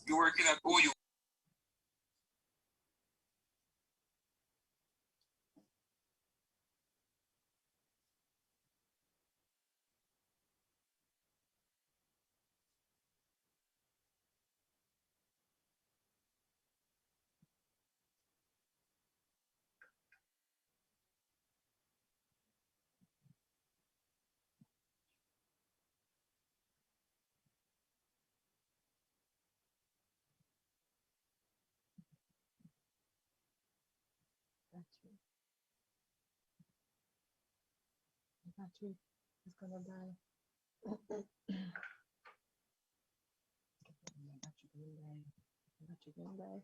You're working at OU. Battery is gonna die. Battery gonna die.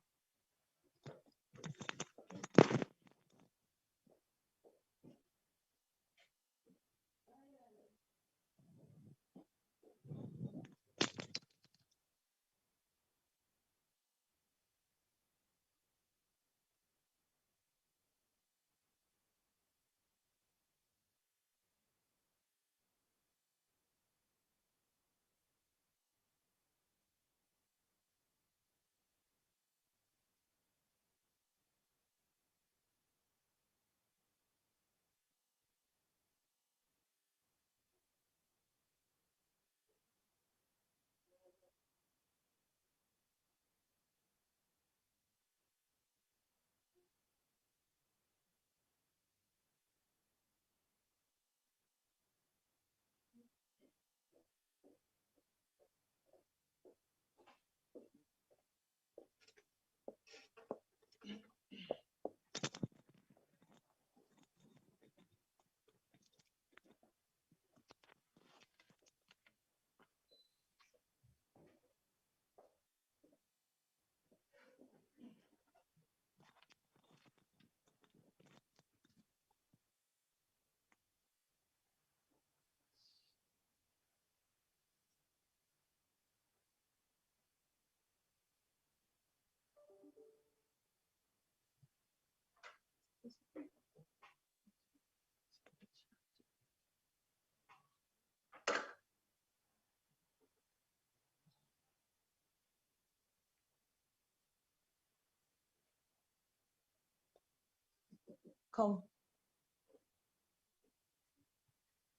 Come.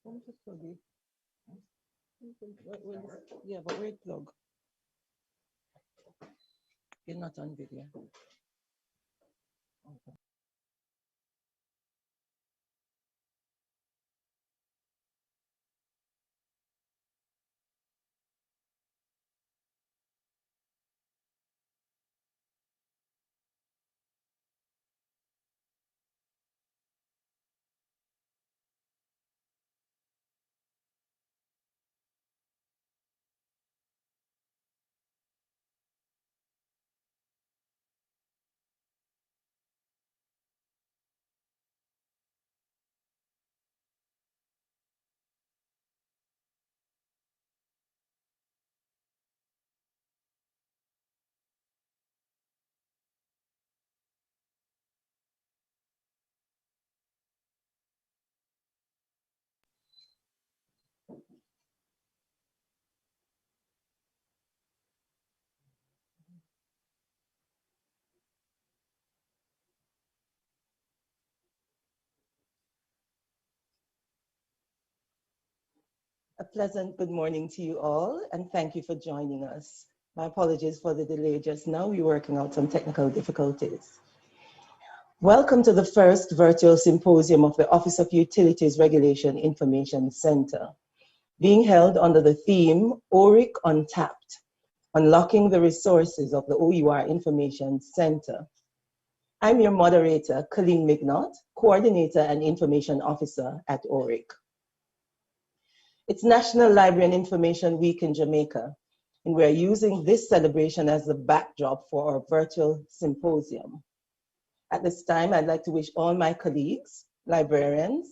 Come to study. Yeah, but wait, plug. You're not on video. Okay. A pleasant good morning to you all, and thank you for joining us. My apologies for the delay just now. We're working out some technical difficulties. Welcome to the first virtual symposium of the Office of Utilities Regulation Information Center, being held under the theme OURIC Untapped, Unlocking the Resources of the OUR Information Center. I'm your moderator, Colleen Mignot, Coordinator and Information Officer at OURIC. It's National Librarian Information Week in Jamaica, and we're using this celebration as the backdrop for our virtual symposium. At this time, I'd like to wish all my colleagues, librarians,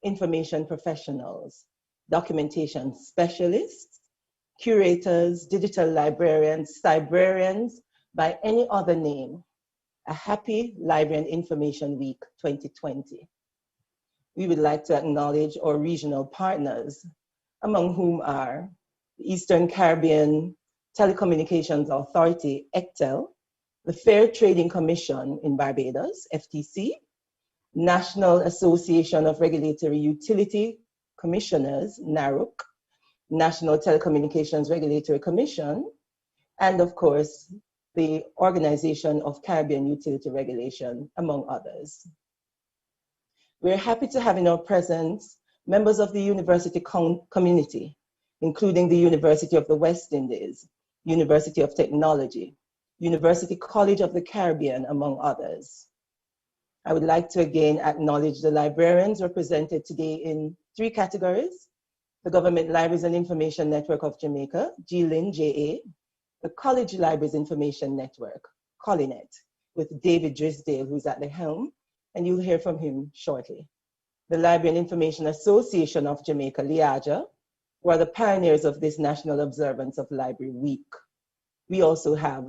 information professionals, documentation specialists, curators, digital librarians, cybrarians, by any other name, a happy Librarian Information Week 2020. We would like to acknowledge our regional partners, among whom are the Eastern Caribbean Telecommunications Authority, ECTEL, the Fair Trading Commission in Barbados, FTC, National Association of Regulatory Utility Commissioners, NARUC, National Telecommunications Regulatory Commission, and of course, the Organization of Caribbean Utility Regulation, among others. We're happy to have in our presence members of the university community, including the University of the West Indies, University of Technology, University College of the Caribbean, among others. I would like to again acknowledge the librarians represented today in 3 categories: the Government Libraries and Information Network of Jamaica, GLIN, JA, the College Libraries Information Network, COLINET, with David Drisdale, who's at the helm, and you'll hear from him shortly. The Library and Information Association of Jamaica, LIAJA, who are the pioneers of this National Observance of Library Week. We also have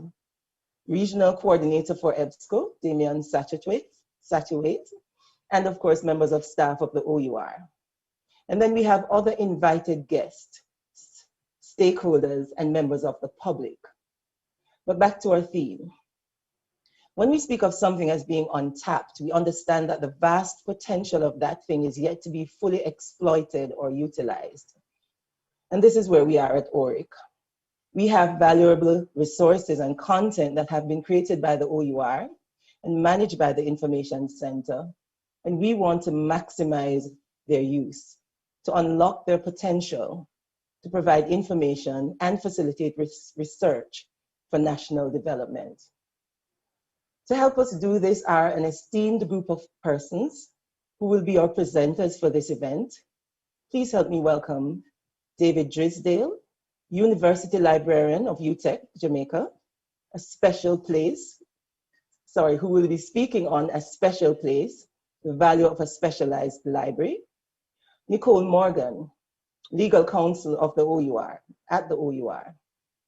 Regional Coordinator for EBSCO, Damian Satchwaite, and of course, members of staff of the OUR. And then we have other invited guests, stakeholders, and members of the public. But back to our theme. When we speak of something as being untapped, we understand that the vast potential of that thing is yet to be fully exploited or utilized. And this is where we are at OURIC. We have valuable resources and content that have been created by the OUR and managed by the Information Center, and we want to maximize their use, to unlock their potential, to provide information and facilitate research for national development. To help us do this are an esteemed group of persons who will be our presenters for this event. Please help me welcome David Drisdale, University Librarian of UTEC, Jamaica, who will be speaking on a special place, the value of a specialized library. Nicole Morgan, Legal Counsel of the OUR, at the OUR,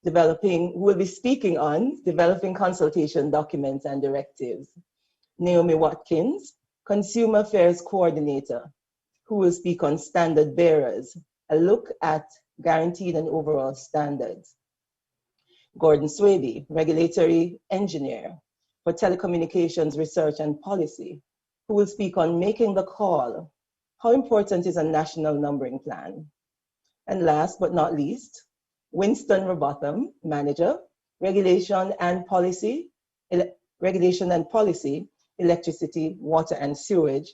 who will be speaking on developing consultation documents and directives. Naomi Watkins, Consumer Affairs Coordinator, who will speak on standard bearers, a look at guaranteed and overall standards. Gordon Swaby, Regulatory Engineer for Telecommunications Research and Policy, who will speak on making the call. How important is a national numbering plan? And last but not least, Winston Robotham, Manager, Regulation and Policy, Electricity, Water and Sewage,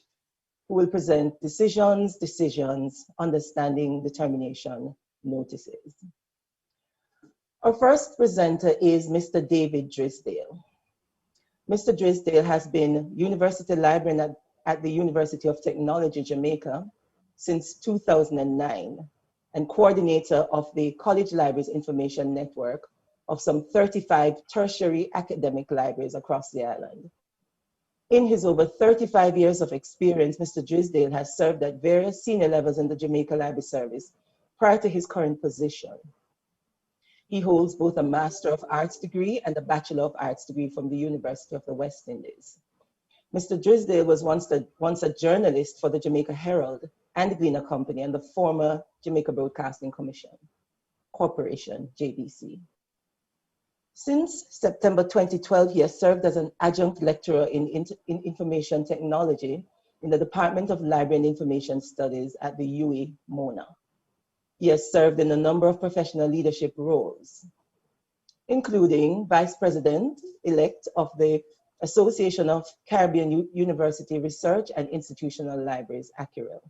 who will present decisions, understanding, determination, notices. Our first presenter is Mr. David Drisdale. Mr. Drisdale has been University Librarian at the University of Technology, Jamaica since 2009 and coordinator of the College Libraries Information Network of some 35 tertiary academic libraries across the island. In his over 35 years of experience, Mr. Drisdale has served at various senior levels in the Jamaica Library Service prior to his current position. He holds both a Master of Arts degree and a Bachelor of Arts degree from the University of the West Indies. Mr. Drisdale was once a journalist for the Jamaica Herald and the Gleaner Company and the former Jamaica Broadcasting Corporation, JBC. Since September 2012, he has served as an adjunct lecturer in information technology in the Department of Library and Information Studies at the UWI Mona. He has served in a number of professional leadership roles, including Vice President-elect of the Association of Caribbean University Research and Institutional Libraries, ACUREL.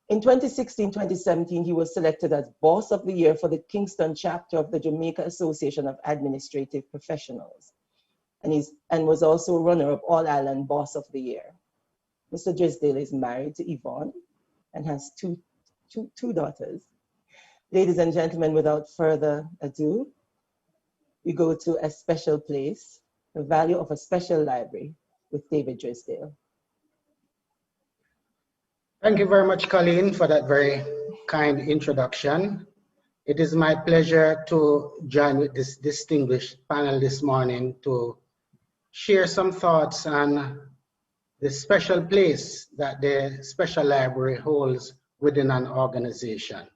In 2016-2017, he was selected as Boss of the Year for the Kingston chapter of the Jamaica Association of Administrative Professionals, and was also runner-up All-Island Boss of the Year. Mr. Drisdale is married to Yvonne and has two daughters. Ladies and gentlemen, without further ado, we go to a special place, the value of a special library with David Drisdale. Thank you very much, Colleen, for that very kind introduction. It is my pleasure to join with this distinguished panel this morning to share some thoughts on the special place that the special library holds within an organization.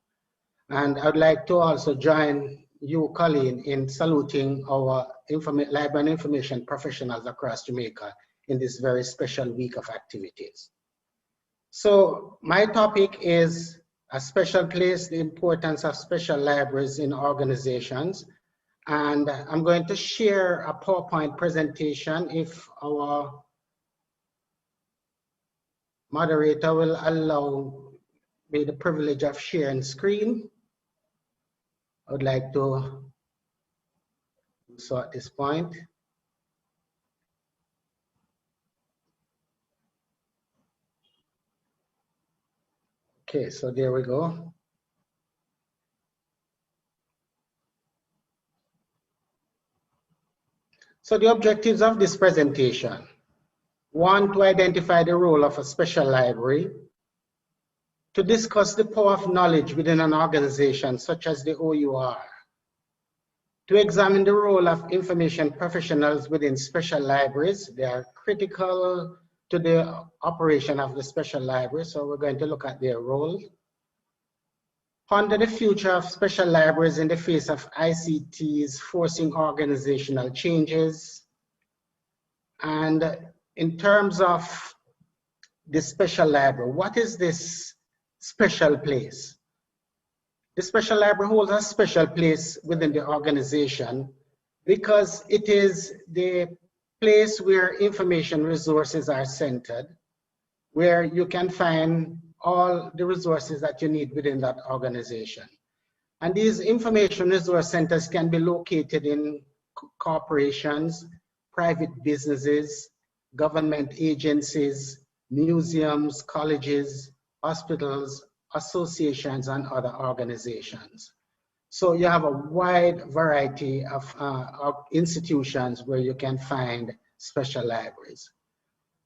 And I'd like to also join you, Colleen, in saluting our library and information professionals across Jamaica in this very special week of activities. So my topic is a special place, the importance of special libraries in organizations. And I'm going to share a PowerPoint presentation if our moderator will allow me the privilege of sharing screen. I would like to do so at this point. Okay, so there we go. So the objectives of this presentation: one, to identify the role of a special library, to discuss the power of knowledge within an organization such as the OUR, to examine the role of information professionals within special libraries. They are critical to the operation of the special library, so we're going to look at their role. Ponder the future of special libraries in the face of ICTS forcing organizational changes. And in terms of the special library, what is this special place? The special library holds a special place within the organization because it is the place where information resources are centered, where you can find all the resources that you need within that organization. And these information resource centers can be located in corporations, private businesses, government agencies, museums, colleges, hospitals, associations, and other organizations. So you have a wide variety of institutions where you can find special libraries.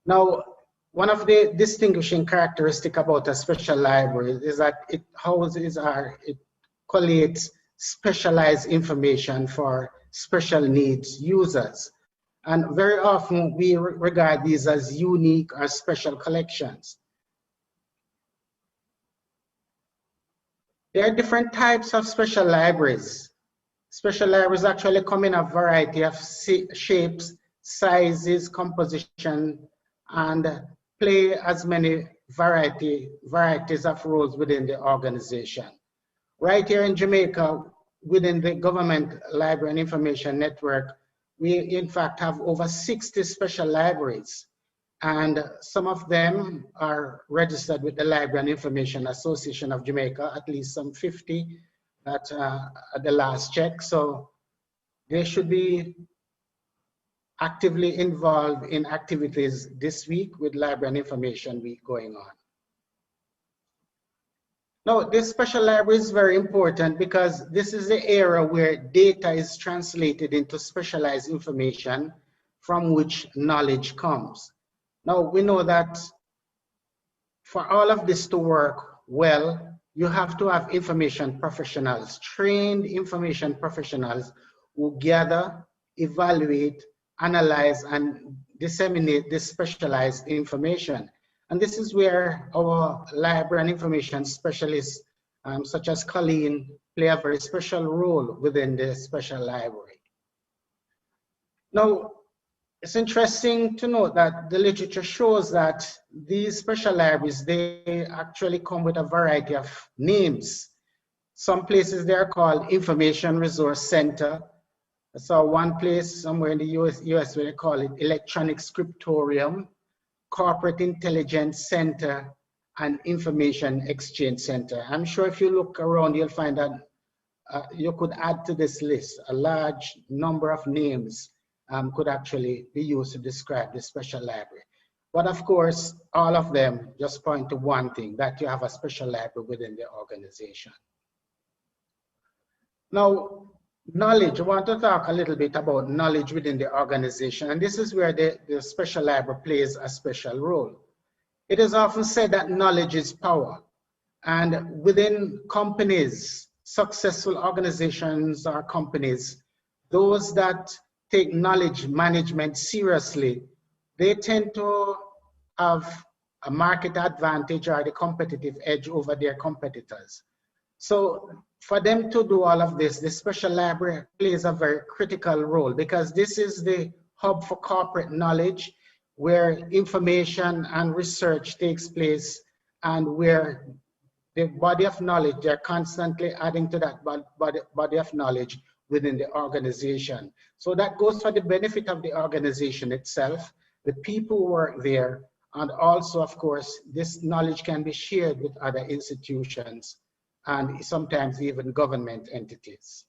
Now, one of the distinguishing characteristics about a special library is that it houses or it collates specialized information for special needs users. And very often we regard these as unique or special collections. There are different types of special libraries. Special libraries actually come in a variety of shapes, sizes, composition, and play as many varieties of roles within the organization. Right here in Jamaica, within the Government Library and Information Network, we in fact have over 60 special libraries, and some of them are registered with the Library and Information Association of Jamaica, at least some 50 at the last check. So they should be actively involved in activities this week with Library and Information Week going on. Now, this special library is very important because this is the era where data is translated into specialized information from which knowledge comes. Now, we know that for all of this to work well, you have to have information professionals, trained information professionals who gather, evaluate, analyze, and disseminate this specialized information. And this is where our library and information specialists, such as Colleen, play a very special role within the special library. Now, it's interesting to note that the literature shows that these special libraries, they actually come with a variety of names. Some places they are called Information Resource Center. I saw one place somewhere in the US where they call it Electronic Scriptorium, Corporate Intelligence Center, and Information Exchange Center. I'm sure if you look around, you'll find that you could add to this list. A large number of names could actually be used to describe the special library. But of course, all of them just point to one thing, that you have a special library within the organization. Now, knowledge, I want to talk a little bit about knowledge within the organization, and this is where the special library plays a special role. It is often said that knowledge is power, and within companies, successful organizations or companies, those that take knowledge management seriously, they tend to have a market advantage or the competitive edge over their competitors. So for them to do all of this, the special library plays a very critical role, because this is the hub for corporate knowledge, where information and research takes place, and where the body of knowledge, they're constantly adding to that body of knowledge within the organization. So that goes for the benefit of the organization itself, the people who work there, and also, of course, this knowledge can be shared with other institutions and sometimes even government entities.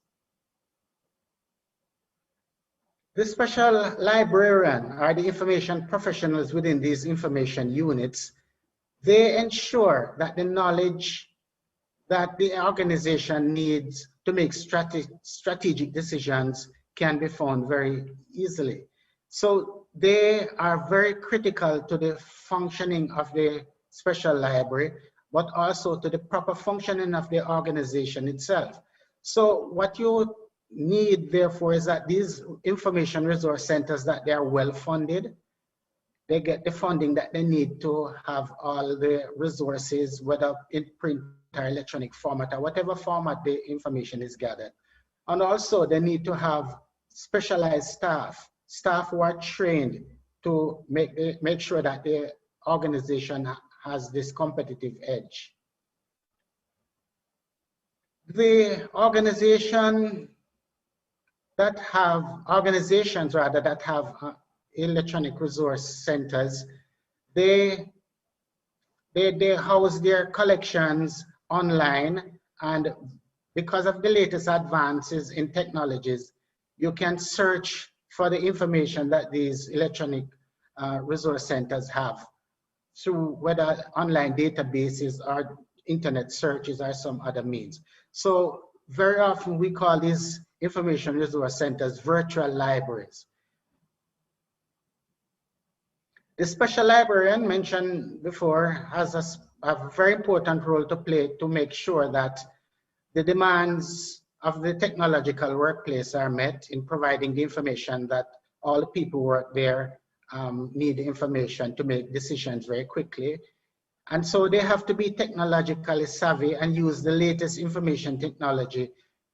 The special librarian are the information professionals within these information units. They ensure that the knowledge that the organization needs to make strategic decisions can be found very easily. So they are very critical to the functioning of the special library, but also to the proper functioning of the organization itself. So what you need, therefore, is that these information resource centers, that they are well funded, they get the funding that they need to have all the resources, whether in print or electronic format or whatever format the information is gathered. And also they need to have specialized staff who are trained to make sure that the organization has this competitive edge. The organizations that have electronic resource centers, they house their collections online, and because of the latest advances in technologies, you can search for the information that these electronic resource centers have through whether online databases or internet searches or some other means. So very often we call these information resource centers virtual libraries. The special librarian mentioned before has a very important role to play to make sure that the demands of the technological workplace are met in providing the information that all the people who work there need information to make decisions very quickly. And so they have to be technologically savvy and use the latest information technology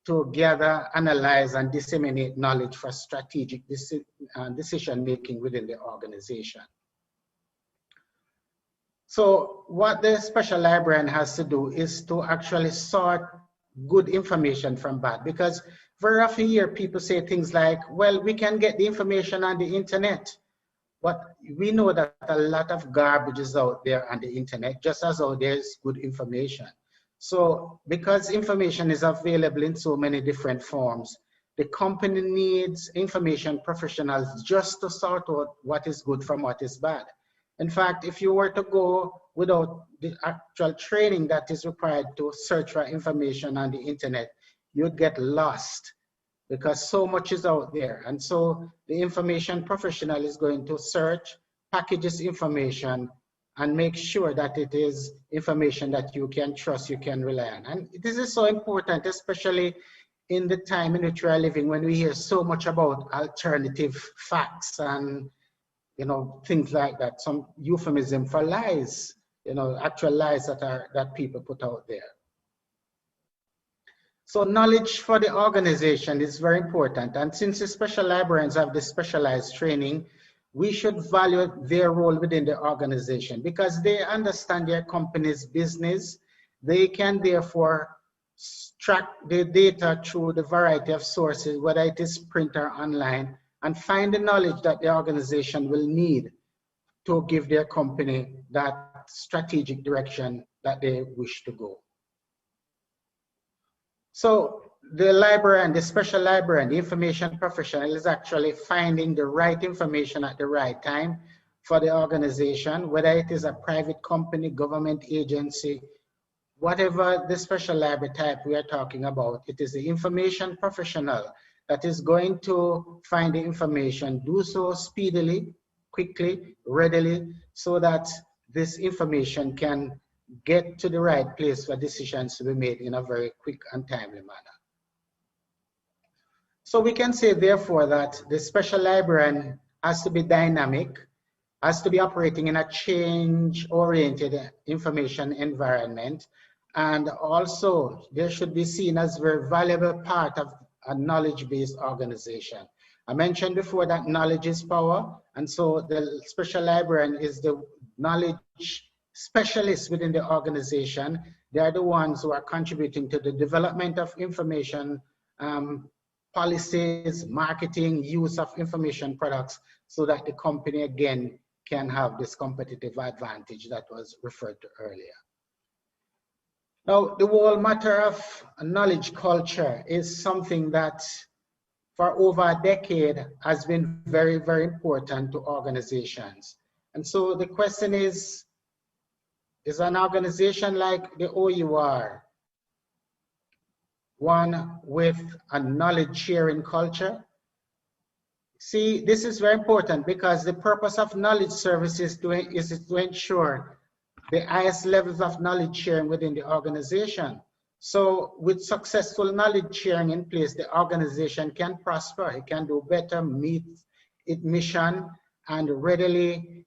to gather, analyze, and disseminate knowledge for strategic decision making within the organization. So what the special librarian has to do is to actually sort good information from bad, because very often you hear people say things like, well, we can get the information on the internet, but we know that a lot of garbage is out there on the internet, just as how there's good information. So because information is available in so many different forms, the company needs information professionals just to sort out what is good from what is bad. In fact, if you were to go without the actual training that is required to search for information on the internet, you'd get lost because so much is out there. And so the information professional is going to search, package this information, and make sure that it is information that you can trust, you can rely on. And this is so important, especially in the time in which we are living, when we hear so much about alternative facts and things like that, some euphemism for lies, actual lies that people put out there. So knowledge for the organization is very important. And since the special librarians have the specialized training, we should value their role within the organization because they understand their company's business. They can therefore track the data through the variety of sources, whether it is print or online, and find the knowledge that the organization will need to give their company that strategic direction that they wish to go. So the librarian, the special librarian, the information professional is actually finding the right information at the right time for the organization, whether it is a private company, government agency, whatever the special library type we are talking about. It is the information professional that is going to find the information, do so speedily, quickly, readily, so that this information can get to the right place for decisions to be made in a very quick and timely manner. So we can say, therefore, that the special librarian has to be dynamic, has to be operating in a change-oriented information environment, and also they should be seen as a very valuable part of a knowledge-based organization. I mentioned before that knowledge is power, and so the special librarian is the knowledge specialist within the organization. They are the ones who are contributing to the development of information policies, marketing, use of information products, so that the company again can have this competitive advantage that was referred to earlier. Now, the whole matter of knowledge culture is something that for over a decade has been very, very important to organizations. And so the question is an organization like the OUR one with a knowledge sharing culture? See, this is very important because the purpose of knowledge services is to ensure the highest levels of knowledge sharing within the organization. So with successful knowledge sharing in place, the organization can prosper, it can do better, meet its mission, and readily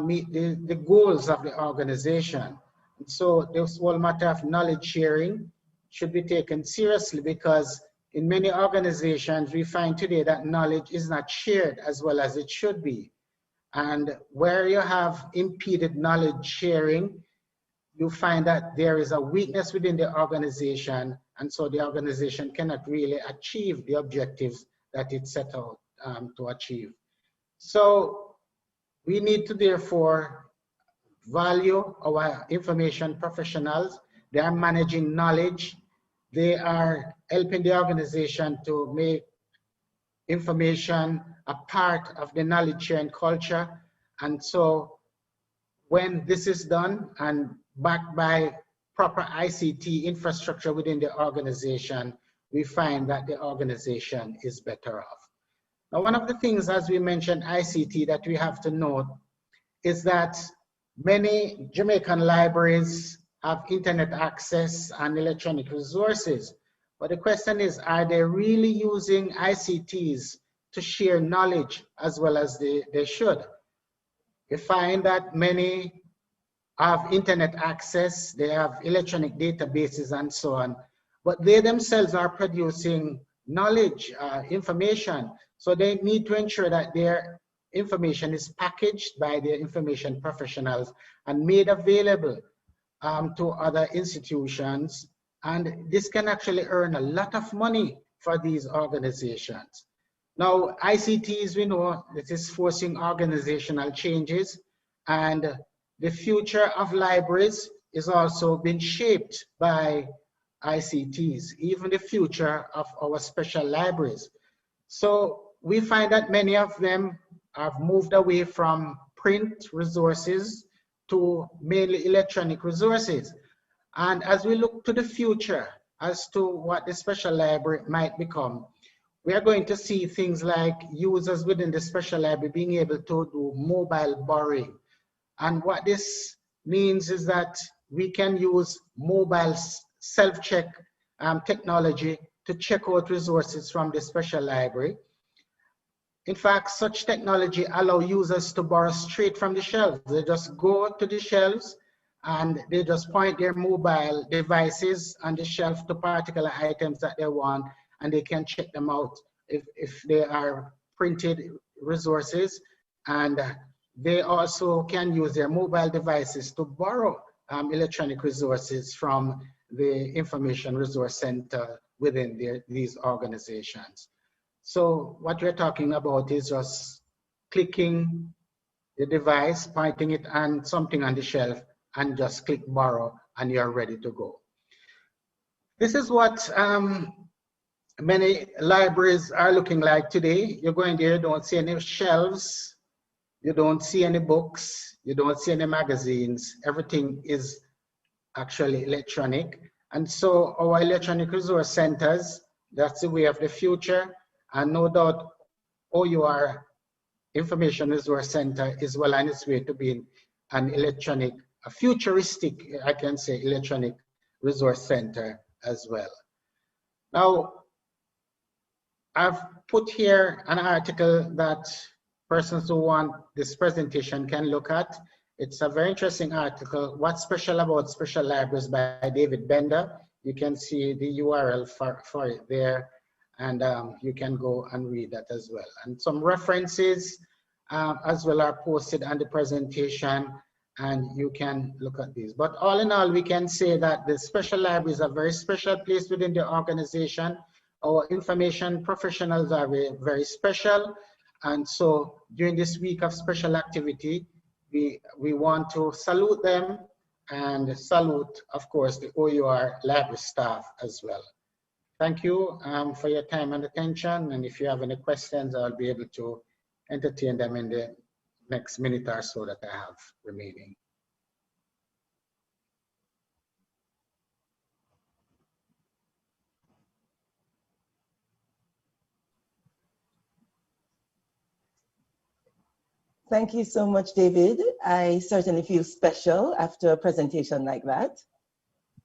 meet the goals of the organization. So this whole matter of knowledge sharing should be taken seriously, because in many organizations we find today that knowledge is not shared as well as it should be. And where you have impeded knowledge sharing, you find that there is a weakness within the organization, and so the organization cannot really achieve the objectives that it set out to achieve. So we need to therefore value our information professionals. They are managing knowledge. They are helping the organization to make information a part of the knowledge sharing culture. And so when this is done and backed by proper ICT infrastructure within the organization, we find that the organization is better off. Now, one of the things, as we mentioned, ICT, that we have to note is that many Jamaican libraries have internet access and electronic resources. But the question is, are they really using ICTs to share knowledge as well as they should? We find that many have internet access, they have electronic databases and so on, but they themselves are producing knowledge, information. So they need to ensure that their information is packaged by their information professionals and made available to other institutions. And this can actually earn a lot of money for these organizations. Now, ICTs, we know, this is forcing organizational changes, and the future of libraries is also being shaped by ICTs, even the future of our special libraries. So we find that many of them have moved away from print resources to mainly electronic resources. And as we look to the future as to what the special library might become, we are going to see things like users within the special library being able to do mobile borrowing. And what this means is that we can use mobile self-check technology to check out resources from the special library. In fact, such technology allows users to borrow straight from the shelves. They just go to the shelves and they just point their mobile devices on the shelf to particular items that they want, and they can check them out if they are printed resources. And they also can use their mobile devices to borrow electronic resources from the Information Resource Center within these organizations. So what we're talking about is just clicking the device, pointing it on something on the shelf, and just click borrow, and you're ready to go. This is what many libraries are looking like today. You go in there, you don't see any shelves, you don't see any books, you don't see any magazines. Everything is actually electronic. And so our electronic resource centers, that's the way of the future. And no doubt OUR Information Resource Center is well on its way to being an electronic, a futuristic, I can say, electronic resource center as well. Now, I've put here an article that persons who want this presentation can look at. It's a very interesting article, What's Special About Special Libraries by David Bender. You can see the URL for it there, and you can go and read that as well. And some references as well are posted on the presentation, and you can look at these. But all in all, we can say that the special library is a very special place within the organization. Our information professionals are very, very special. And so during this week of special activity, we want to salute them and salute, of course, the OUR library staff as well. Thank you for your time and attention. And if you have any questions, I'll be able to entertain them in the next minute or so that I have remaining. Thank you so much, David. I certainly feel special after a presentation like that.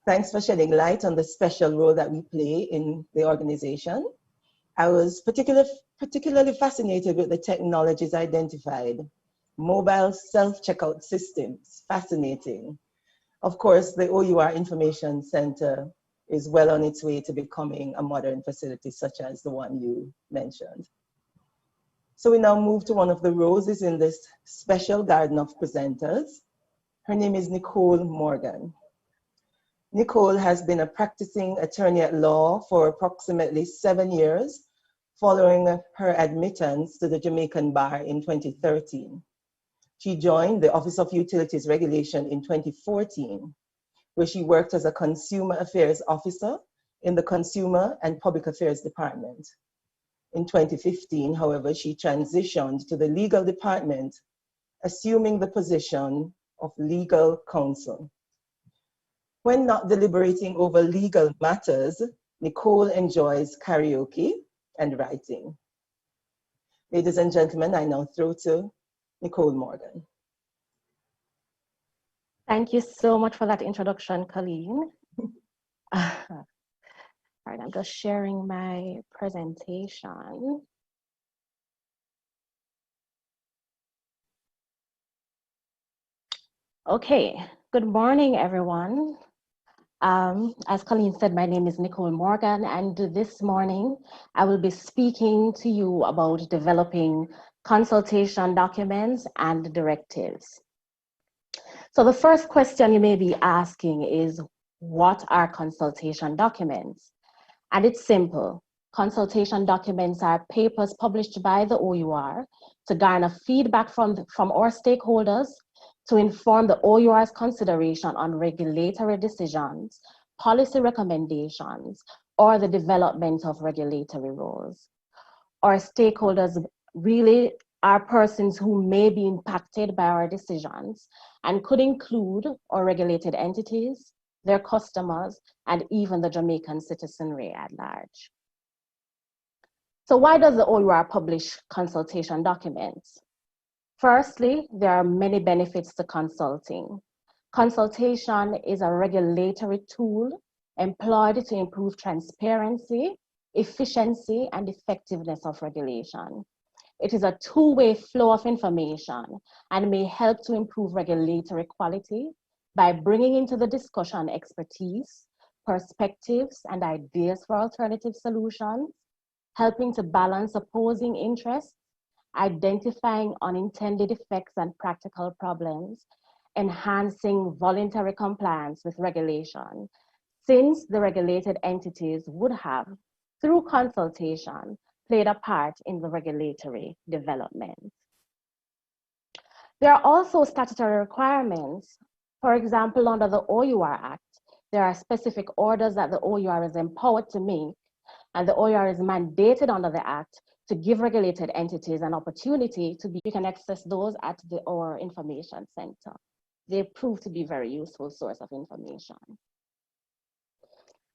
Thanks for shedding light on the special role that we play in the organization. I was particularly fascinated with the technologies identified. Mobile self-checkout systems, fascinating. Of course, the OUR Information Center is well on its way to becoming a modern facility such as the one you mentioned. So we now move to one of the roses in this special garden of presenters. Her name is Nicole Morgan. Nicole has been a practicing attorney at law for approximately 7 years, following her admittance to the Jamaican Bar in 2013. She joined the Office of Utilities Regulation in 2014, where she worked as a Consumer Affairs Officer in the Consumer and Public Affairs Department. In 2015, however, she transitioned to the legal department, assuming the position of legal counsel. When not deliberating over legal matters, Nicole enjoys karaoke and writing. Ladies and gentlemen, I now throw to Nicole Morgan. Thank you so much for that introduction, Colleen. All right, I'm just sharing my presentation. Okay, good morning, everyone. As Colleen said, my name is Nicole Morgan, and this morning I will be speaking to you about developing consultation documents and directives. So the first question you may be asking is, what are consultation documents? And it's simple. Consultation documents are papers published by the OUR to garner feedback from our stakeholders to inform the OUR's consideration on regulatory decisions, policy recommendations, or the development of regulatory rules. Our stakeholders really are persons who may be impacted by our decisions and could include our regulated entities, their customers, and even the Jamaican citizenry at large. So why does the OUR publish consultation documents? Firstly, there are many benefits to consulting. Consultation is a regulatory tool employed to improve transparency, efficiency, and effectiveness of regulation. It is a two-way flow of information and may help to improve regulatory quality by bringing into the discussion expertise, perspectives, and ideas for alternative solutions, helping to balance opposing interests, identifying unintended effects and practical problems, enhancing voluntary compliance with regulation, since the regulated entities would have, through consultation, played a part in the regulatory development. There are also statutory requirements. For example, under the OUR Act, there are specific orders that the OUR is empowered to make, and the OUR is mandated under the Act to give regulated entities an opportunity to be, you can access those at the OUR Information Center. They prove to be a very useful source of information.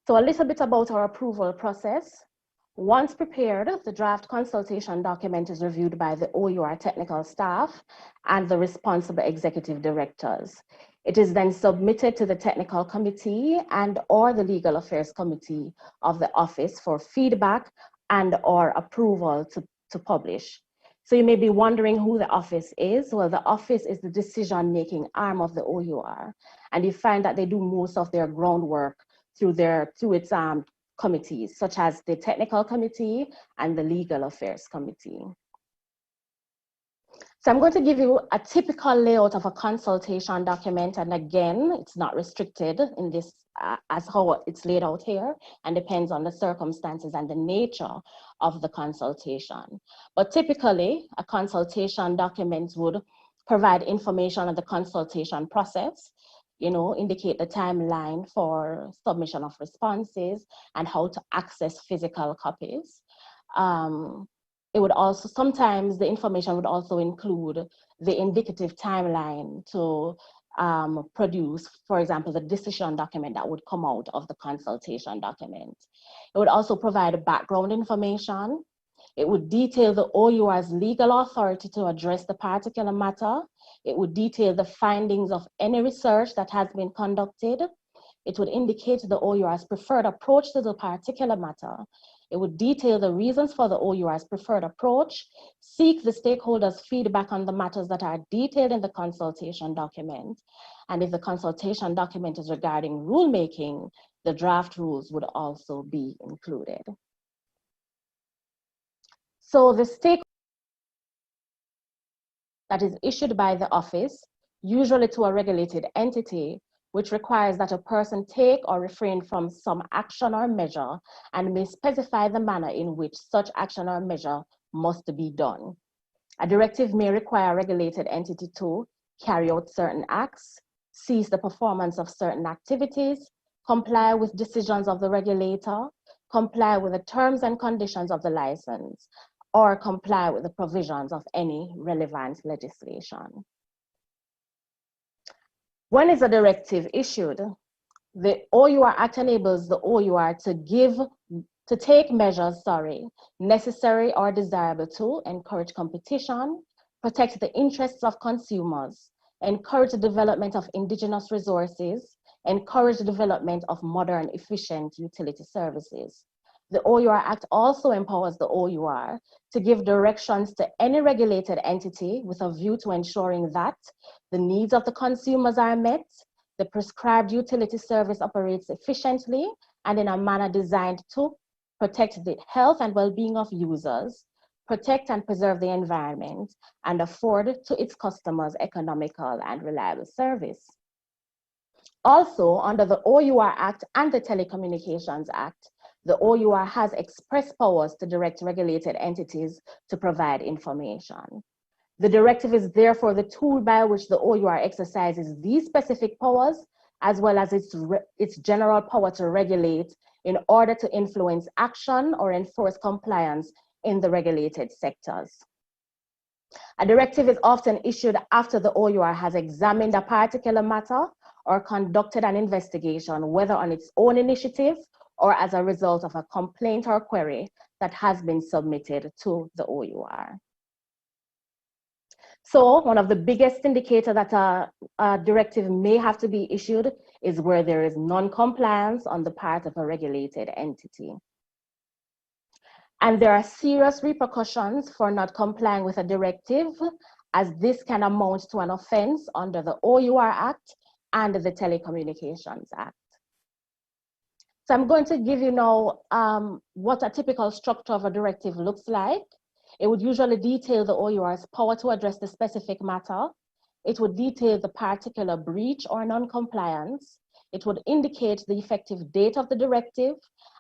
So a little bit about our approval process. Once prepared, the draft consultation document is reviewed by the OUR technical staff and the responsible executive directors. It is then submitted to the technical committee and or the legal affairs committee of the office for feedback and or approval to publish. So you may be wondering who the office is. Well, the office is the decision-making arm of the OUR, and you find that they do most of their groundwork through its committees, such as the Technical Committee and the Legal Affairs Committee. So I'm going to give you a typical layout of a consultation document, and again, it's not restricted in this as how it's laid out here, and depends on the circumstances and the nature of the consultation. But typically, a consultation document would provide information on the consultation process, indicate the timeline for submission of responses and how to access physical copies. It would also, sometimes the information would also include the indicative timeline to produce, for example, the decision document that would come out of the consultation document. It would also provide background information. It would detail the OUR's legal authority to address the particular matter. It would detail the findings of any research that has been conducted. It would indicate the OUR's preferred approach to the particular matter. It would detail the reasons for the OUR's preferred approach, seek the stakeholders' feedback on the matters that are detailed in the consultation document. And if the consultation document is regarding rulemaking, the draft rules would also be included. So the stakeholder that is issued by the office, usually to a regulated entity, which requires that a person take or refrain from some action or measure and may specify the manner in which such action or measure must be done. A directive may require a regulated entity to carry out certain acts, cease the performance of certain activities, comply with decisions of the regulator, comply with the terms and conditions of the license, or comply with the provisions of any relevant legislation. When is a directive issued? The OUR Act enables the OUR to take measures, necessary or desirable to encourage competition, protect the interests of consumers, encourage the development of indigenous resources, encourage the development of modern, efficient utility services. The OUR Act also empowers the OUR to give directions to any regulated entity with a view to ensuring that the needs of the consumers are met, the prescribed utility service operates efficiently and in a manner designed to protect the health and well-being of users, protect and preserve the environment, and afford to its customers economical and reliable service. Also, under the OUR Act and the Telecommunications Act, the OUR has express powers to direct regulated entities to provide information. The directive is therefore the tool by which the OUR exercises these specific powers, as well as its general power to regulate in order to influence action or enforce compliance in the regulated sectors. A directive is often issued after the OUR has examined a particular matter or conducted an investigation, whether on its own initiative or as a result of a complaint or query that has been submitted to the OUR. So one of the biggest indicators that a directive may have to be issued is where there is non-compliance on the part of a regulated entity. And there are serious repercussions for not complying with a directive, as this can amount to an offense under the OUR Act and the Telecommunications Act. So I'm going to give you now what a typical structure of a directive looks like. It would usually detail the OUR's power to address the specific matter. It would detail the particular breach or non-compliance. It would indicate the effective date of the directive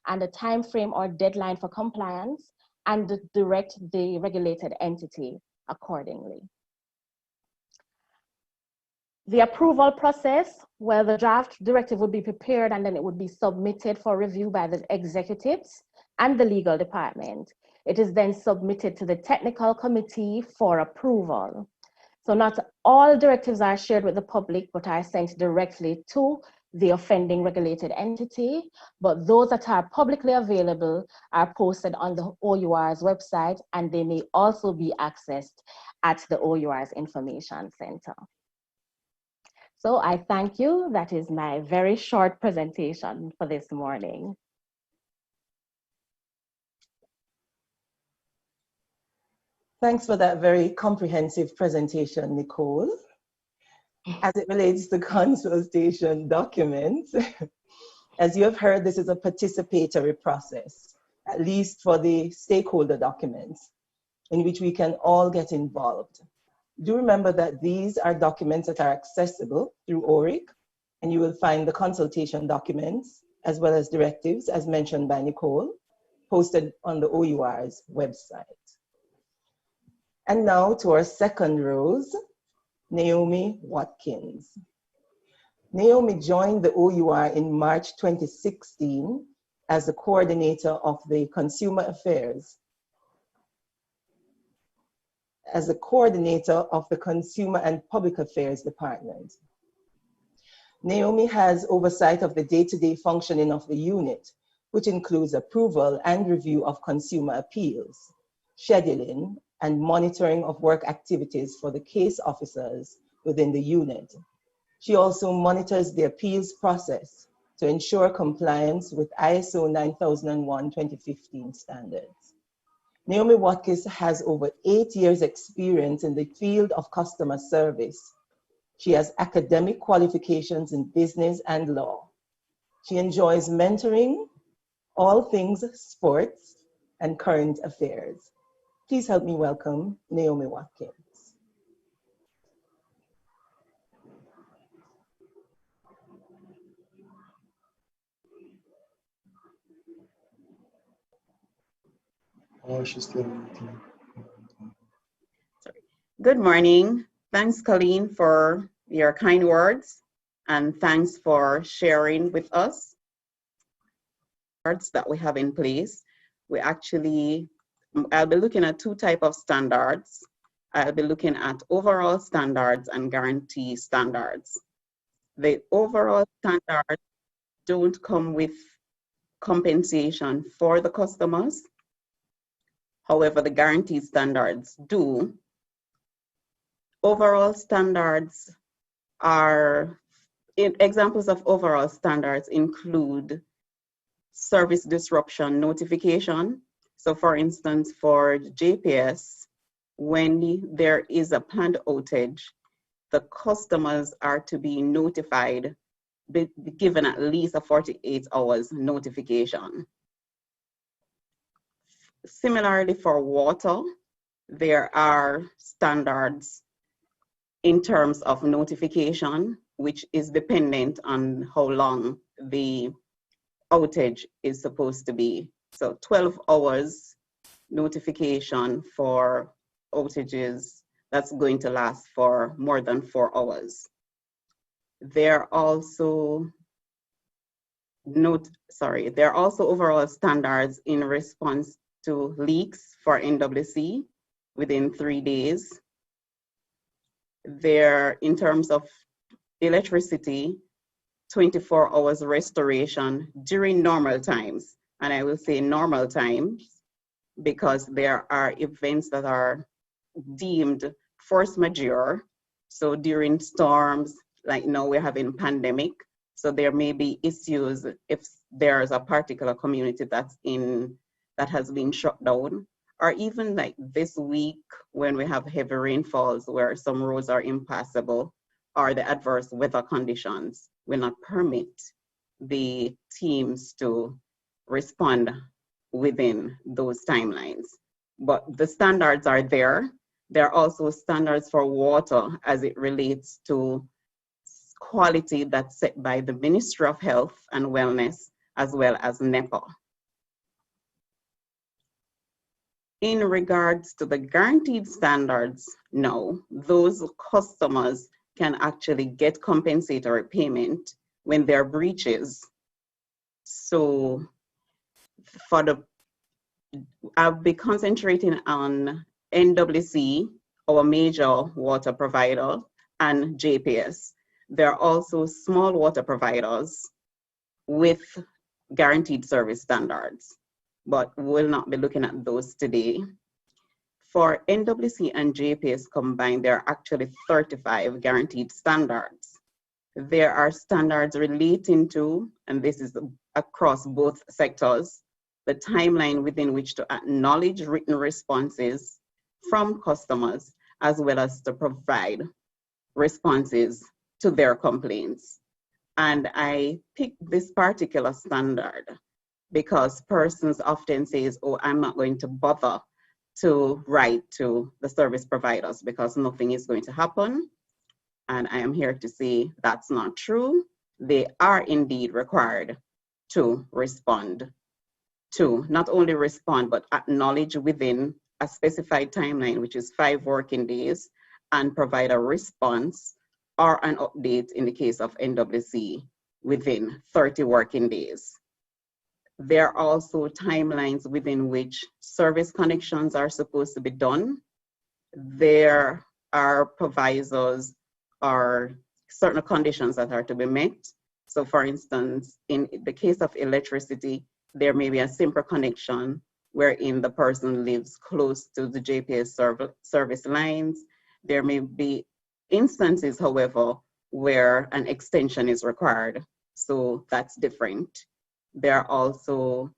and the time frame or deadline for compliance, and direct the regulated entity accordingly. The approval process, well, the draft directive would be prepared and then it would be submitted for review by the executives and the legal department. It is then submitted to the technical committee for approval. So not all directives are shared with the public, but are sent directly to the offending regulated entity, but those that are publicly available are posted on the OUR's website, and they may also be accessed at the OUR's Information Center. So I thank you. That is my very short presentation for this morning. Thanks for that very comprehensive presentation, Nicole. As it relates to consultation documents, as you have heard, this is a participatory process, at least for the stakeholder documents, in which we can all get involved. Do remember that these are documents that are accessible through OURIC, and you will find the consultation documents as well as directives, as mentioned by Nicole, posted on the OUR's website. And now to our second rose, Naomi Watkins. Naomi joined the OUR in March 2016 as the coordinator of the Consumer Affairs, as the coordinator of the Consumer and Public Affairs Department. Naomi has oversight of the day-to-day functioning of the unit, which includes approval and review of consumer appeals, scheduling, and monitoring of work activities for the case officers within the unit. She also monitors the appeals process to ensure compliance with ISO 9001:2015 standards. Naomi Watkins has over 8 years' experience in the field of customer service. She has academic qualifications in business and law. She enjoys mentoring, all things sports, and current affairs. Please help me welcome Naomi Watkins. Oh, she's still muted. Sorry. Good morning. Thanks, Colleen, for your kind words, and thanks for sharing with us that we have in place. I'll be looking at two types of standards. I'll be looking at overall standards and guarantee standards. The overall standards don't come with compensation for the customers. However, the guarantee standards do. Overall standards examples of overall standards include service disruption notification. So for instance, for JPS, when there is a planned outage, the customers are to be notified, be given at least a 48 hours notification. Similarly, for water, there are standards in terms of notification, which is dependent on how long the outage is supposed to be. So 12 hours notification for outages, that's going to last for more than 4 hours. There are also overall standards in response to leaks for NWC within 3 days. There, in terms of electricity, 24 hours restoration during normal times. And I will say normal times because there are events that are deemed force majeure. So during storms, like now we're having pandemic, so there may be issues if there's a particular community that has been shut down, or even like this week when we have heavy rainfalls where some roads are impassable, or the adverse weather conditions will not permit the teams to respond within those timelines. But the standards are there. There are also standards for water as it relates to quality that's set by the Ministry of Health and Wellness as well as NEPA. In regards to the guaranteed standards, no, those customers can actually get compensatory payment when there are breaches. So I'll be concentrating on NWC, our major water provider, and JPS. There are also small water providers with guaranteed service standards, but we'll not be looking at those today. For NWC and JPS combined, there are actually 35 guaranteed standards. There are standards relating to, and this is across both sectors, the timeline within which to acknowledge written responses from customers, as well as to provide responses to their complaints. And I picked this particular standard because persons often say, oh, I'm not going to bother to write to the service providers because nothing is going to happen. And I am here to say that's not true. They are indeed required to respond to, not only respond, but acknowledge within a specified timeline, which is 5 working days, and provide a response or an update in the case of NWC within 30 working days. There are also timelines within which service connections are supposed to be done. There are provisos or certain conditions that are to be met. So for instance, in the case of electricity, there may be a simple connection wherein the person lives close to the JPS service lines. There may be instances, however, where an extension is required. So that's different. There are also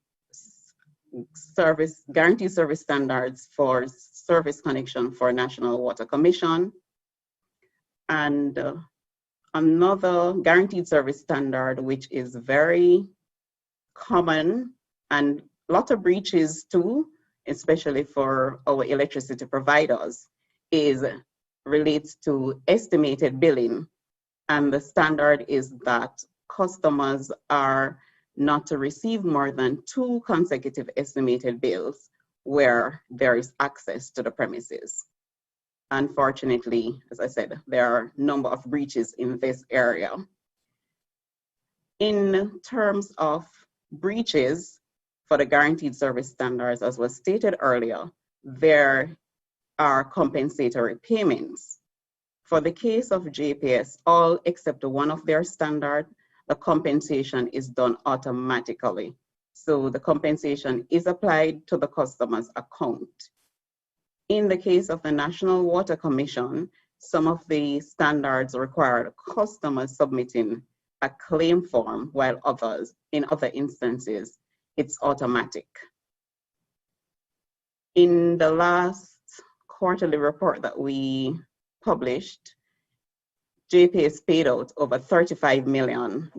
guaranteed service standards for service connection for National Water Commission. And another guaranteed service standard, which is very common and a lot of breaches too, especially for our electricity providers, relates to estimated billing. And the standard is that customers are not to receive more than 2 consecutive estimated bills where there is access to the premises. Unfortunately, as I said, there are a number of breaches in this area. In terms of breaches for the guaranteed service standards, as was stated earlier, there are compensatory payments. For the case of JPS, all except one of their standards, the compensation is done automatically. So the compensation is applied to the customer's account. In the case of the National Water Commission, some of the standards require customers submitting a claim form, while others, in other instances, it's automatic. In the last quarterly report that we published, JPS paid out over $35 million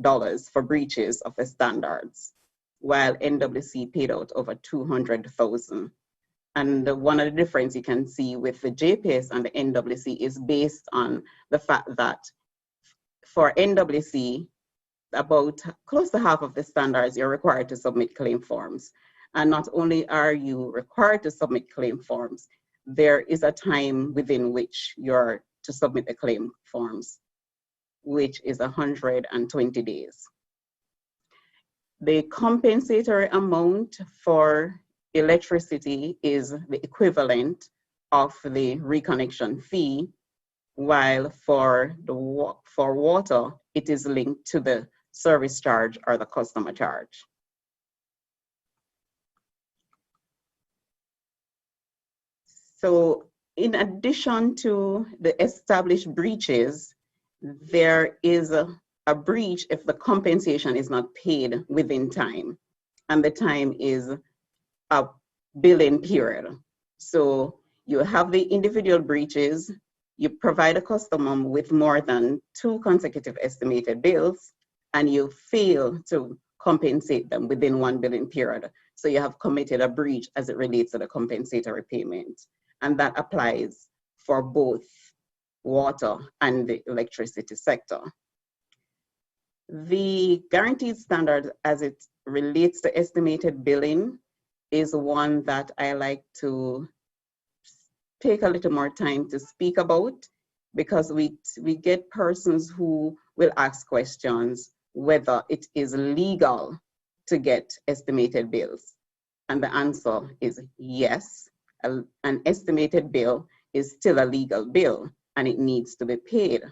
for breaches of the standards, while NWC paid out over $200,000. And one of the difference you can see with the JPS and the NWC is based on the fact that for NWC, about close to half of the standards, you're required to submit claim forms. And not only are you required to submit claim forms, there is a time within which you're to submit the claim forms, which is 120 days. The compensatory amount for electricity is the equivalent of the reconnection fee, while for water, it is linked to the service charge or the customer charge. So in addition to the established breaches, there is a breach if the compensation is not paid within time, and the time is a billing period. So you have the individual breaches, you provide a customer with more than 2 consecutive estimated bills, and you fail to compensate them within 1 billing period. So you have committed a breach as it relates to the compensatory payment. And that applies for both water and the electricity sector. The guaranteed standard as it relates to estimated billing is one that I like to take a little more time to speak about, because we get persons who will ask questions whether it is legal to get estimated bills. And the answer is yes. An estimated bill is still a legal bill and it needs to be paid.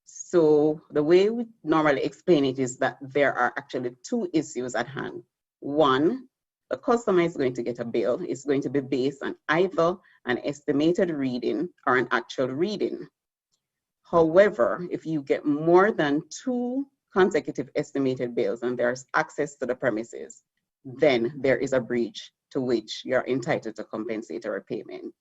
So the way we normally explain it is that there are actually 2 issues at hand. One, the customer is going to get a bill. It's going to be based on either an estimated reading or an actual reading. However, if you get more than 2 consecutive estimated bills and there's access to the premises, then there is a breach to which you're entitled to compensatory payment.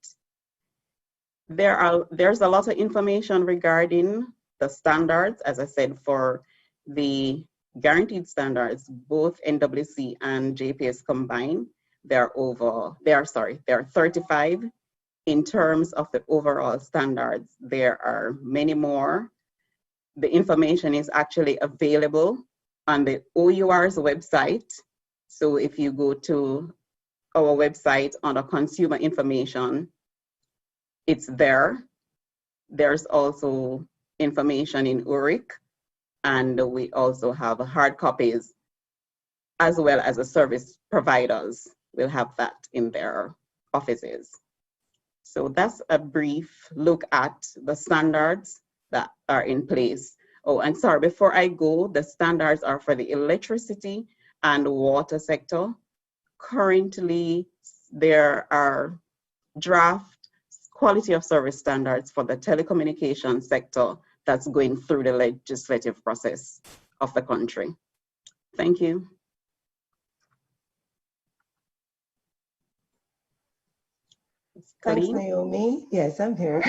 There's a lot of information regarding the standards, as I said, for the guaranteed standards, both NWC and JPS combined. There are 35 in terms of the overall standards. There are many more. The information is actually available on the OUR's website. So if you go to our website under consumer information, it's there. There's also information in OURIC, and we also have hard copies, as well as the service providers will have that in their offices. So that's a brief look at the standards that are in place. Oh, and sorry, before I go, the standards are for the electricity and water sector. Currently, there are draft quality of service standards for the telecommunications sector that's going through the legislative process of the country. Thank you. Thanks, Colleen? Naomi. Yes, I'm here.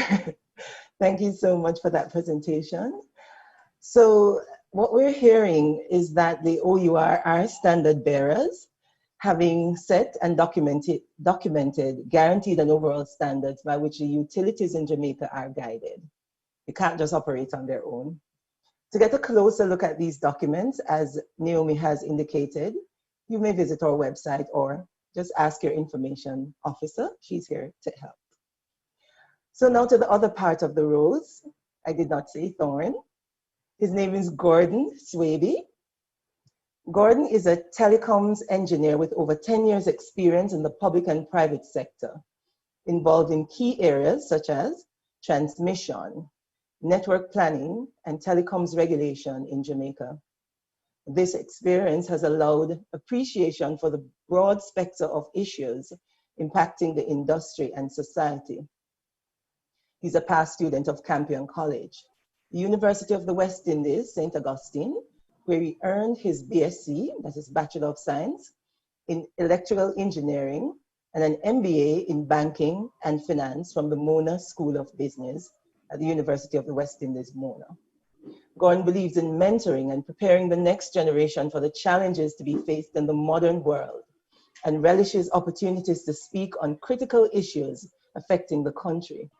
Thank you so much for that presentation. So what we're hearing is that the OUR are standard bearers, having set and documented guaranteed and overall standards by which the utilities in Jamaica are guided. They can't just operate on their own. To get a closer look at these documents, as Naomi has indicated, you may visit our website or just ask your information officer. She's here to help. So now to the other part of the rose. I did not say thorn. His name is Gordon Swaby. Gordon is a telecoms engineer with over 10 years experience in the public and private sector, involved in key areas such as transmission, network planning, and telecoms regulation in Jamaica. This experience has allowed appreciation for the broad spectrum of issues impacting the industry and society. He's a past student of Campion College, the University of the West Indies, St. Augustine, where he earned his BSc, that is Bachelor of Science, in Electrical Engineering, and an MBA in Banking and Finance from the Mona School of Business at the University of the West Indies, Mona. Gordon believes in mentoring and preparing the next generation for the challenges to be faced in the modern world, and relishes opportunities to speak on critical issues affecting the country,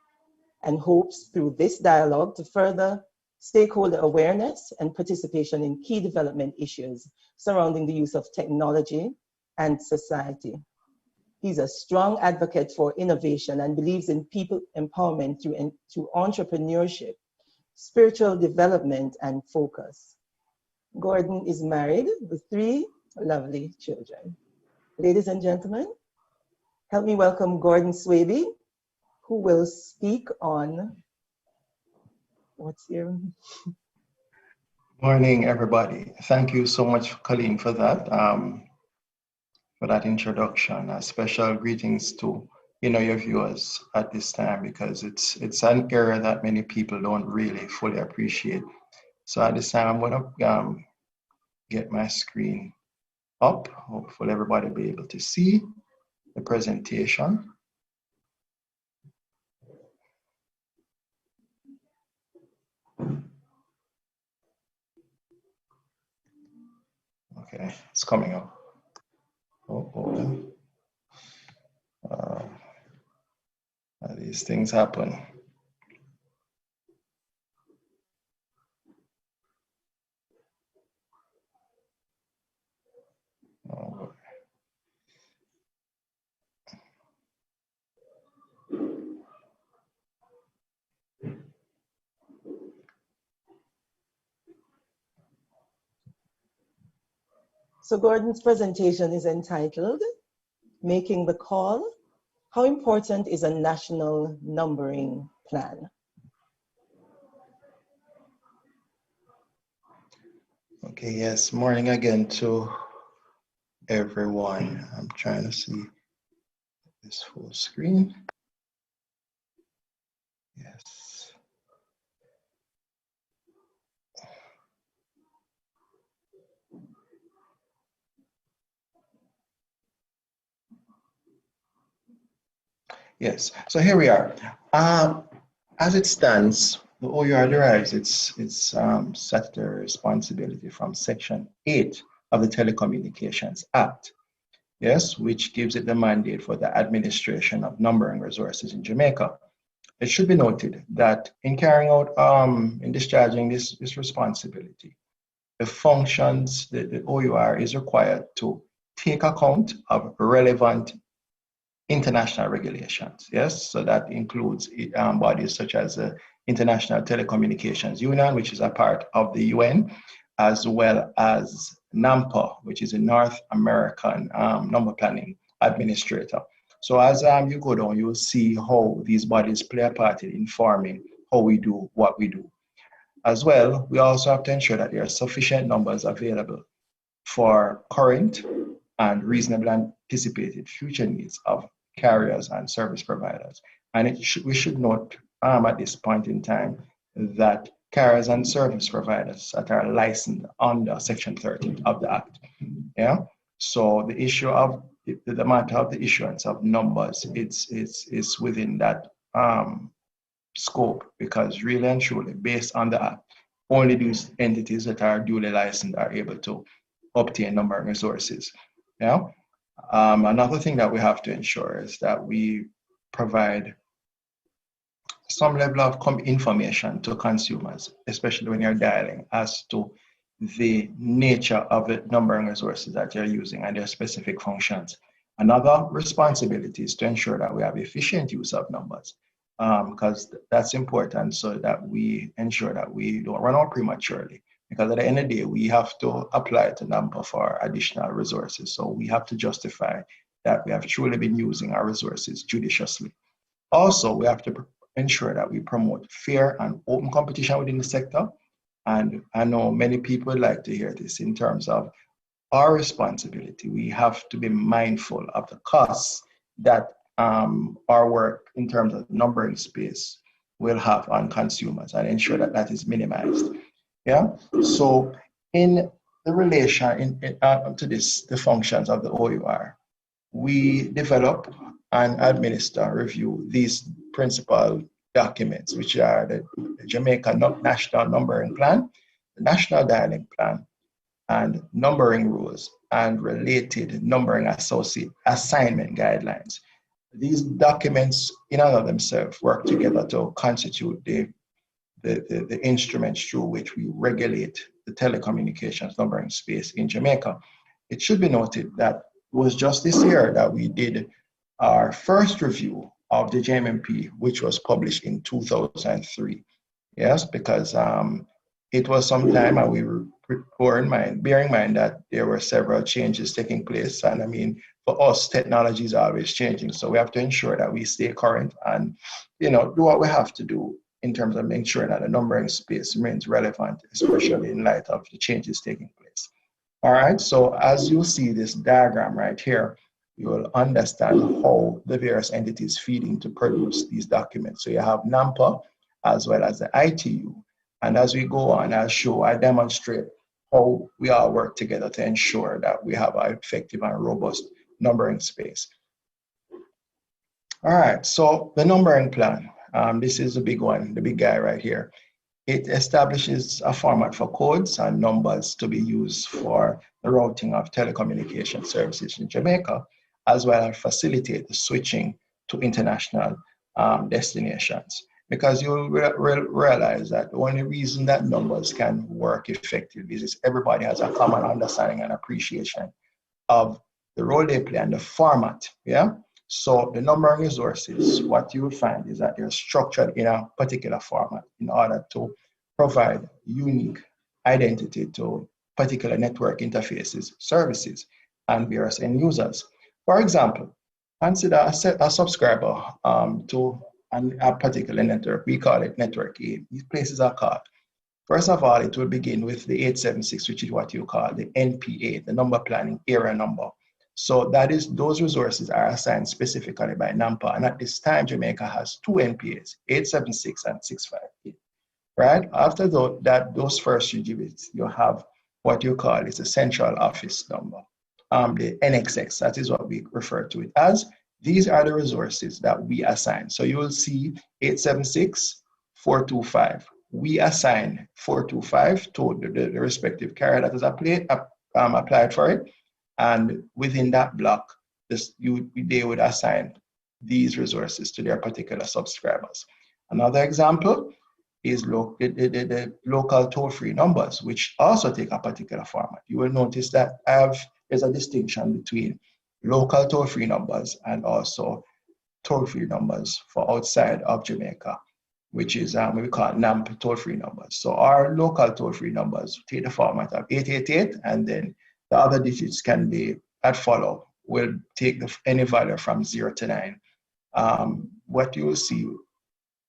and hopes through this dialogue to further stakeholder awareness and participation in key development issues surrounding the use of technology and society. He's a strong advocate for innovation and believes in people empowerment through entrepreneurship, spiritual development, and focus. Gordon is married with 3 lovely children. Ladies and gentlemen, help me welcome Gordon Swaby, who will speak on, Morning, everybody. Thank you so much, Colleen, for that introduction. Special greetings to your viewers at this time, because it's an area that many people don't really fully appreciate. So at this time, I'm gonna get my screen up. Hopefully everybody will be able to see the presentation. Okay, it's coming up. These things happen. So Gordon's presentation is entitled, Making the Call, How Important is a National Numbering Plan? Okay, yes, morning again to everyone. I'm trying to see this full screen. Yes. Yes, so here we are. As it stands, the OUR derives its statutory responsibility from Section 8 of the Telecommunications Act, yes, which gives it the mandate for the administration of numbering resources in Jamaica. It should be noted that in carrying out, in discharging this responsibility, the functions, the OUR is required to take account of relevant international regulations, yes? So that includes bodies such as the International Telecommunications Union, which is a part of the UN, as well as NAMPA, which is a North American Number Planning Administrator. So as you go down, you'll see how these bodies play a part in informing how we do what we do. As well, we also have to ensure that there are sufficient numbers available for current and reasonably anticipated future needs of carriers and service providers. And we should note at this point in time that carriers and service providers that are licensed under Section 13 of the Act. Yeah. So the issue of the matter of the issuance of numbers, it's within that scope, because really and truly, based on the Act, only these entities that are duly licensed are able to obtain numbering resources. Yeah. Another thing that we have to ensure is that we provide some level of information to consumers, especially when you're dialing, as to the nature of the numbering resources that you're using and their specific functions. Another responsibility is to ensure that we have efficient use of numbers, because that's important, so that we ensure that we don't run out prematurely. Because at the end of the day, we have to apply to NAMPA for additional resources. So we have to justify that we have truly been using our resources judiciously. Also, we have to ensure that we promote fair and open competition within the sector. And I know many people would like to hear this in terms of our responsibility. We have to be mindful of the costs that our work in terms of numbering space will have on consumers, and ensure that that is minimized. Yeah. So in the relation to this, the functions of the OUR, we develop and administer, review these principal documents, which are the Jamaica National Numbering Plan, the National Dialing Plan, and numbering rules and related numbering assignment guidelines. These documents in and of themselves work together to constitute the instruments through which we regulate the telecommunications numbering space in Jamaica. It should be noted that it was just this year that we did our first review of the JMMP, which was published in 2003. Yes, because it was some time, and we bear in mind that there were several changes taking place. And I mean, for us, technology is always changing. So we have to ensure that we stay current and, do what we have to do in terms of ensuring that the numbering space remains relevant, especially in light of the changes taking place. All right, so as you see this diagram right here, you will understand how the various entities feeding to produce these documents. So you have NAMPA as well as the ITU. And as we go on, I demonstrate how we all work together to ensure that we have an effective and robust numbering space. All right, so the numbering plan. This is the big one, the big guy right here. It establishes a format for codes and numbers to be used for the routing of telecommunication services in Jamaica, as well as facilitate the switching to international destinations. Because you'll realize that the only reason that numbers can work effectively is everybody has a common understanding and appreciation of the role they play and the format, yeah? So the numbering resources, what you will find is that they're structured in a particular format in order to provide unique identity to particular network interfaces, services, and various end users. For example, consider a subscriber to a particular network. We call it network A. These places are called. First of all, it will begin with the 876, which is what you call the NPA, the number planning area number. So that is, those resources are assigned specifically by NAMPA. And at this time, Jamaica has two NPAs, 876 and 658, right? After those first two digits, you have what you call is a central office number, the NXX, that is what we refer to it as. These are the resources that we assign. So you will see 876 425. We assign 425 to the respective carrier that is applied for it. And within that block, they would assign these resources to their particular subscribers. Another example is the local toll-free numbers, which also take a particular format. You will notice that there's a distinction between local toll-free numbers and also toll-free numbers for outside of Jamaica, which is we call NAMP toll-free numbers. So our local toll-free numbers take the format of 888, and then the other digits can be will take any value from 0 to 9. What you will see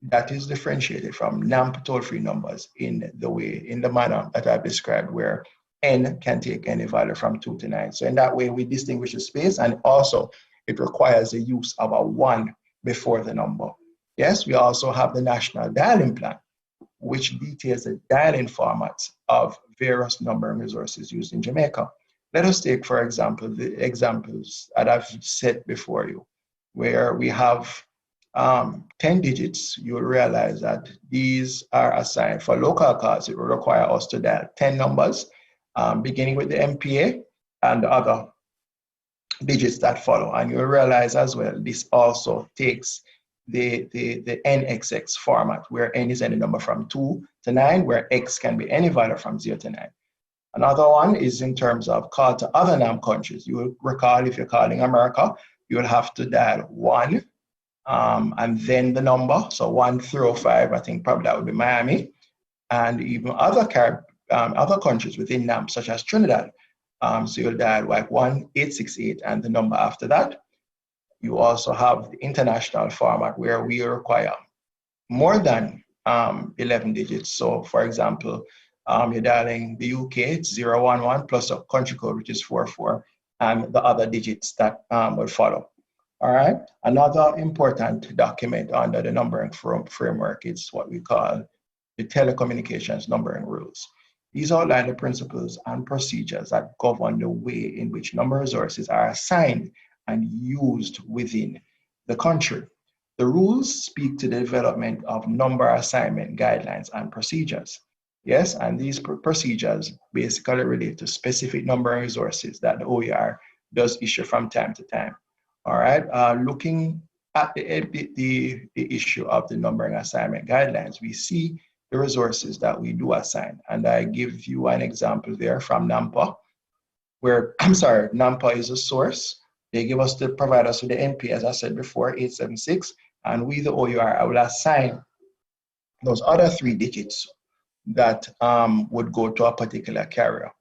that is differentiated from NAMP toll-free numbers in the manner that I've described, where N can take any value from 2 to 9. So in that way, we distinguish the space, and also it requires the use of a 1 before the number. Yes, we also have the National Dialing Plan, which details the dialing formats of various numbering resources used in Jamaica. Let us take, for example, the examples that I've set before you, where we have 10 digits. You'll realize that these are assigned for local calls. It will require us to dial 10 numbers, beginning with the MPA and the other digits that follow. And you'll realize as well, this also takes the NXX format, where N is any number from 2 to 9, where X can be any value from 0 to 9. Another one is in terms of call to other NAM countries. You will recall, if you're calling America, you will have to dial 1 and then the number. So 1 through 5, I think probably that would be Miami. And even other countries within NAM, such as Trinidad. So you'll dial like 1868 and the number after that. You also have the international format, where we require more than 11 digits. So for example, you're dialing the UK, it's 011 plus a country code, which is 44, and the other digits that will follow. All right. Another important document under the numbering framework is what we call the telecommunications numbering rules. These outline the principles and procedures that govern the way in which number resources are assigned and used within the country. The rules speak to the development of number assignment guidelines and procedures. Yes, and these procedures basically relate to specific numbering resources that the OER does issue from time to time. All right, looking at the issue of the numbering assignment guidelines, we see the resources that we do assign. And I give you an example there from NAMPA, where, NAMPA is a source. They provide us with the NP, as I said before, 876, and we, the OUR, I will assign those other 3 digits that would go to a particular carrier.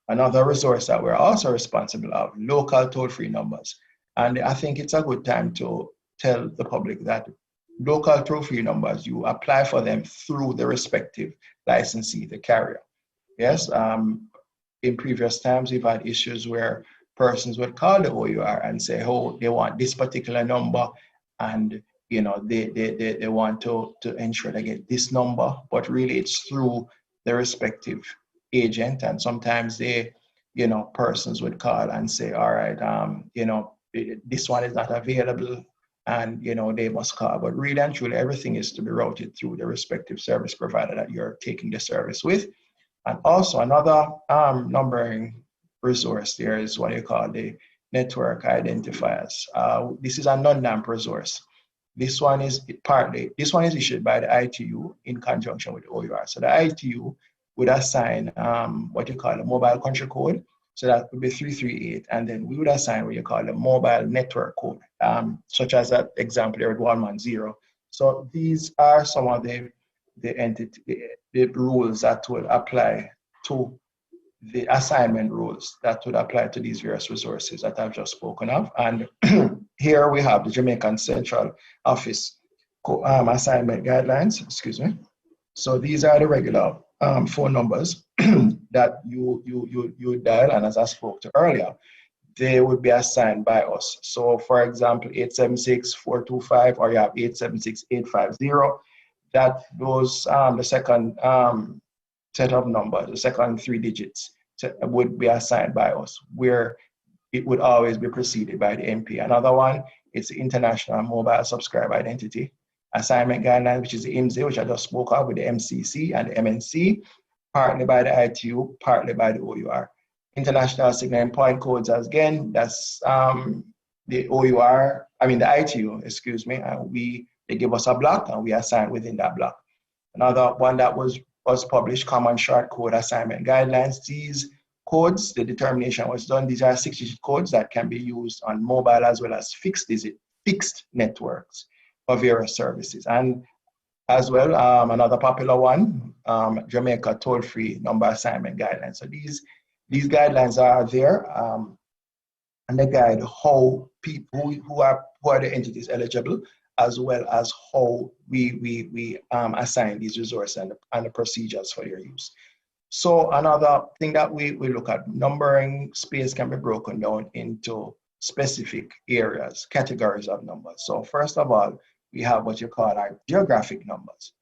Another resource that we're also responsible of, local toll-free numbers. And I think it's a good time to tell the public that local toll-free numbers, you apply for them through the respective licensee, the carrier. Yes, in previous times, we've had issues where persons would call the OUR and say, oh, they want this particular number, and they want to ensure they get this number, but really it's through the respective agent. And sometimes persons would call and say, all right, this one is not available, and they must call. But really and truly, everything is to be routed through the respective service provider that you're taking the service with. And also another numbering resource there is what you call the network identifiers. This is a non-NAMP resource. This one is issued by the ITU in conjunction with the OUR. So the ITU would assign what you call a mobile country code. So that would be 338. And then we would assign what you call a mobile network code, such as that example here with 110. So these are some of the rules that would apply to the assignment rules that would apply to these various resources that I've just spoken of. And here we have the Jamaican Central Office assignment guidelines, excuse me. So these are the regular phone numbers that you dial, and as I spoke to earlier, they would be assigned by us. So for example, 876-425, or you have 876-850, that those, the second set of numbers, the second 3 digits would be assigned by us, where it would always be preceded by the MP. Another one is the International Mobile Subscriber Identity. assignment guidelines, which is the IMSI, which I just spoke of with the MCC and the MNC, partly by the ITU, partly by the OUR. International Signaling Point Codes, again, that's the OUR, I mean the ITU, excuse me, and they give us a block and we assign within that block. Another one that was published, Common Short Code Assignment Guidelines. These codes, the determination was done. These are 6-digit codes that can be used on mobile as well as fixed networks for various services. And as well, another popular one, Jamaica toll-free number assignment guidelines. So these guidelines are there, and they guide how people who are the entities eligible, as well as how we assign these resources and the procedures for their use. So another thing that we look at, numbering space can be broken down into specific areas, categories of numbers. So first of all, we have what you call our geographic numbers.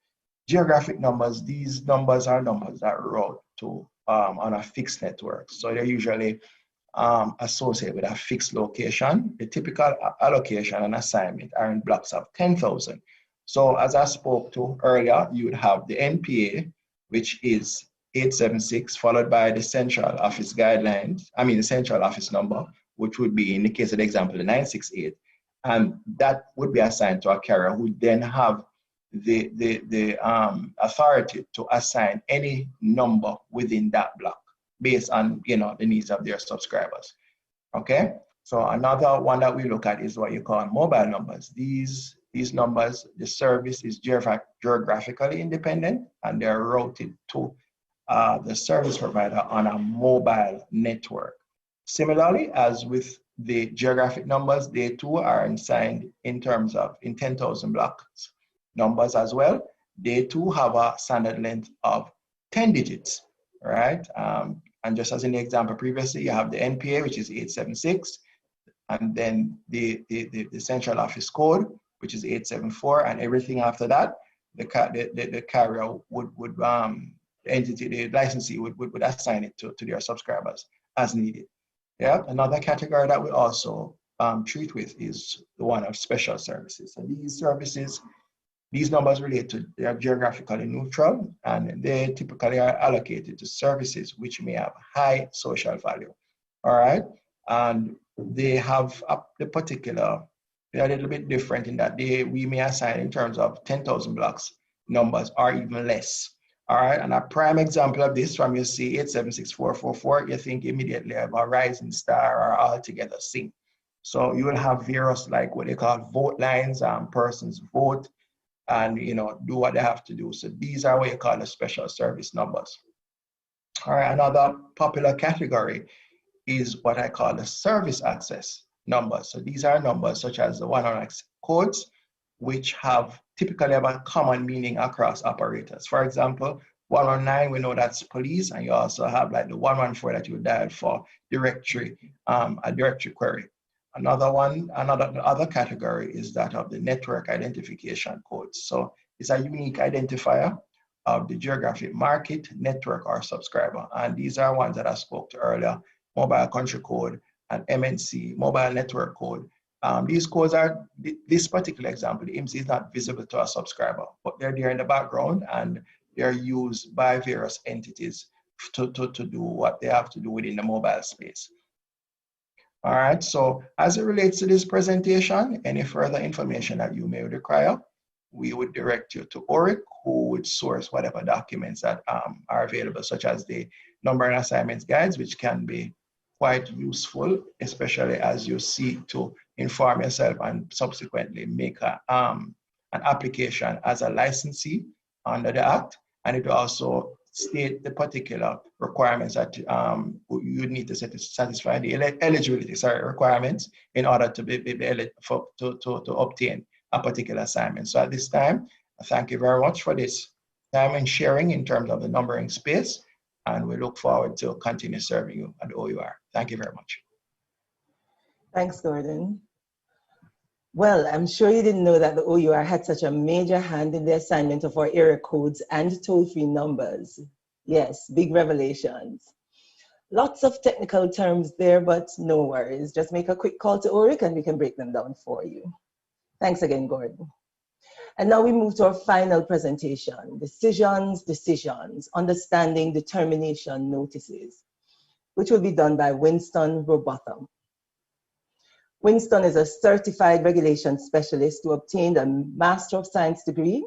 Geographic numbers, these numbers are numbers that route to on a fixed network. So they're usually associated with a fixed location. The typical allocation and assignment are in blocks of 10,000. So as I spoke to earlier, you would have the NPA, which is 876, followed by the central office guidelines, the central office number, which would be, in the case of the example, the 968. And that would be assigned to a carrier who would then have the authority to assign any number within that block based on the needs of their subscribers. Okay, so another one that we look at is what you call mobile numbers. These numbers, the service is geographically independent and they're routed to the service provider on a mobile network. Similarly, as with the geographic numbers, they too are assigned in 10,000 blocks numbers as well. They too have a standard length of 10 digits, right? And just as in the example previously, you have the NPA, which is 876, and then the central office code, which is 874, and everything after that, the carrier would the entity, the licensee would assign it to their subscribers as needed. Yeah, another category that we also treat with is the one of special services. So these services, these numbers relate to, they are geographically neutral, and they typically are allocated to services which may have high social value. All right, and they have they're a little bit different in that we may assign in terms of 10,000 blocks numbers or even less. All right, and a prime example of this, from you see 876-444, you think immediately of a Rising Star or Altogether Sync. So you will have various, like what they call vote lines, persons vote and do what they have to do. So these are what you call the special service numbers. All right, another popular category is what I call the service access numbers. So these are numbers such as the 109 codes, which typically have a common meaning across operators. For example, 119, we know that's police, and you also have like the 114 that you dial for directory, a directory query. The other category is that of the network identification codes. So it's a unique identifier of the geographic market, network, or subscriber. And these are ones that I spoke to earlier: mobile country code and MNC, mobile network code. These codes are, this particular example, the IMSI is not visible to a subscriber, but they're there in the background and they're used by various entities to do what they have to do within the mobile space. All right, so as it relates to this presentation, any further information that you may require, we would direct you to OURIC, who would source whatever documents that are available, such as the number and assignments guides, which can be quite useful, especially as you seek to inform yourself and subsequently make an application as a licensee under the Act. And it will also state the particular requirements that you need to satisfy the eligibility requirements in order to to obtain a particular assignment. So at this time, thank you very much for this time and sharing in terms of the numbering space, and we look forward to continue serving you at the OUR. Thank you very much. Thanks, Gordon. Well, I'm sure you didn't know that the OUR had such a major hand in the assignment of our area codes and toll-free numbers. Yes, big revelations. Lots of technical terms there, but no worries. Just make a quick call to OURIC and we can break them down for you. Thanks again, Gordon. And now we move to our final presentation, decisions, understanding determination notices, which will be done by Winston Robotham. Winston is a certified regulation specialist who obtained a Master of Science degree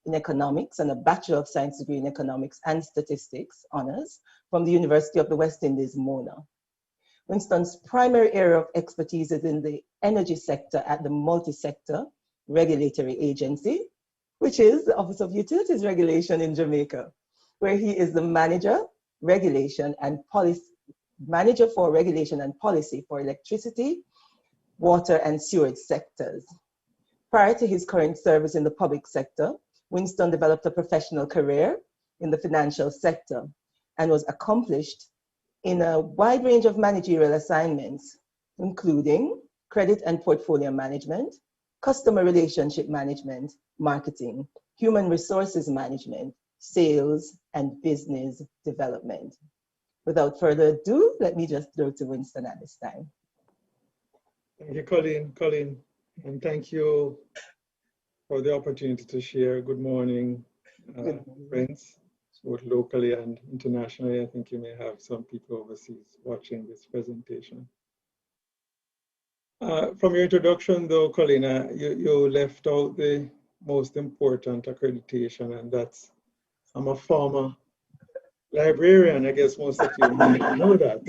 in economics and a Bachelor of Science degree in economics and statistics honors from the University of the West Indies, Mona. Winston's primary area of expertise is in the energy sector at the Multi-Sector Regulatory Agency, which is the Office of Utilities Regulation in Jamaica, where he is the manager for regulation and policy for electricity, water, and sewage sectors. Prior to his current service in the public sector, Winston developed a professional career in the financial sector and was accomplished in a wide range of managerial assignments, including credit and portfolio management, customer relationship management, marketing, human resources management, sales, and business development. Without further ado, let me just throw to Winston at this time. Thank you, Colleen, and thank you for the opportunity to share. Good morning, friends, both locally and internationally. I think you may have some people overseas watching this presentation. From your introduction, though, Colleen, you left out the most important accreditation, and that's I'm a former librarian. I guess most of you might know that.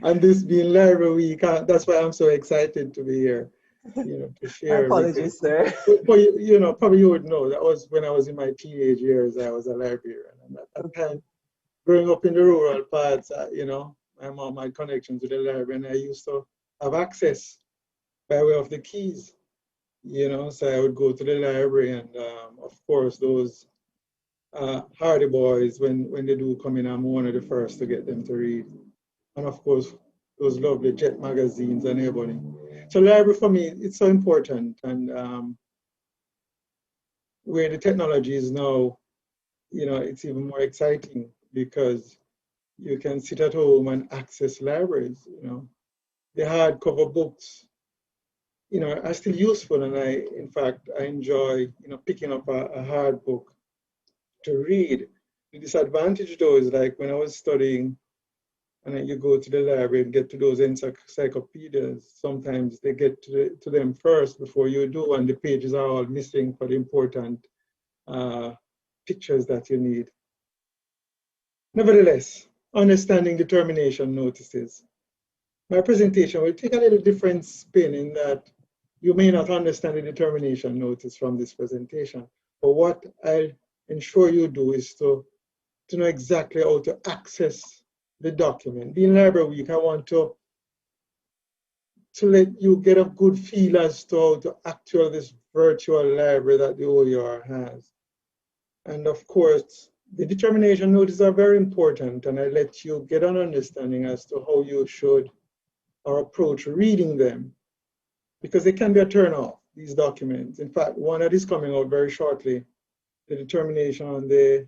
And this being Library Week, that's why I'm so excited to be here, to share. Apologies, sir. But, probably you would know that was when I was in my teenage years, I was a librarian. And at that time, growing up in the rural parts, my mom had connections with the library, and I used to have access by way of the keys, so I would go to the library, and of course, those hardy boys, when they do come in, I'm one of the first to get them to read. And of course, those lovely Jet magazines and Ebony. So library for me, it's so important. And where the technology is now, it's even more exciting because you can sit at home and access libraries, The hardcover books, are still useful. And in fact, I enjoy, picking up a hard book to read. The disadvantage though is like when I was studying, and then you go to the library and get to those encyclopedias. Sometimes they get to them first before you do, and the pages are all missing for the important pictures that you need. Nevertheless, understanding determination notices. My presentation will take a little different spin in that you may not understand the determination notice from this presentation, but what I'll ensure you do is to know exactly how to access the document. Being Library Week, I want to let you get a good feel as to how to access this virtual library that the OUR has. And of course, the determination notices are very important, and I let you get an understanding as to how you should or approach reading them, because they can be a turn-off, these documents. In fact, one that is coming out very shortly, the determination on the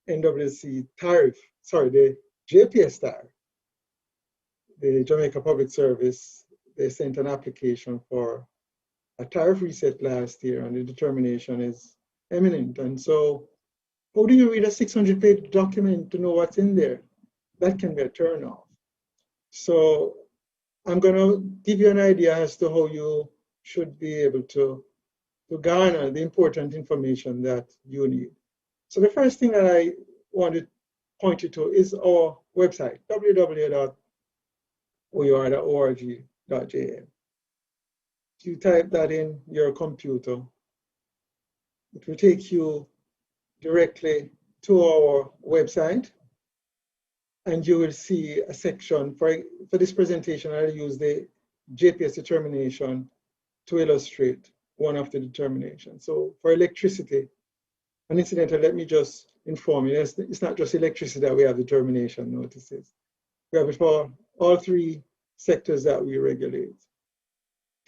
NWC tariff, the JPS tariff, the Jamaica Public Service, they sent an application for a tariff reset last year, and the determination is imminent. And so, how do you read a 600-page document to know what's in there? That can be a turn-off. So, I'm going to give you an idea as to how you should be able to garner the important information that you need. So, the first thing that I want to point you to is our website, www.our.org.jm. If you type that in your computer, it will take you directly to our website, and you will see a section. For this presentation, I'll use the JPS determination to illustrate one of the determinations. So for electricity, and incidentally, let me just inform you, it's not just electricity that we have determination notices. We have it for all three sectors that we regulate: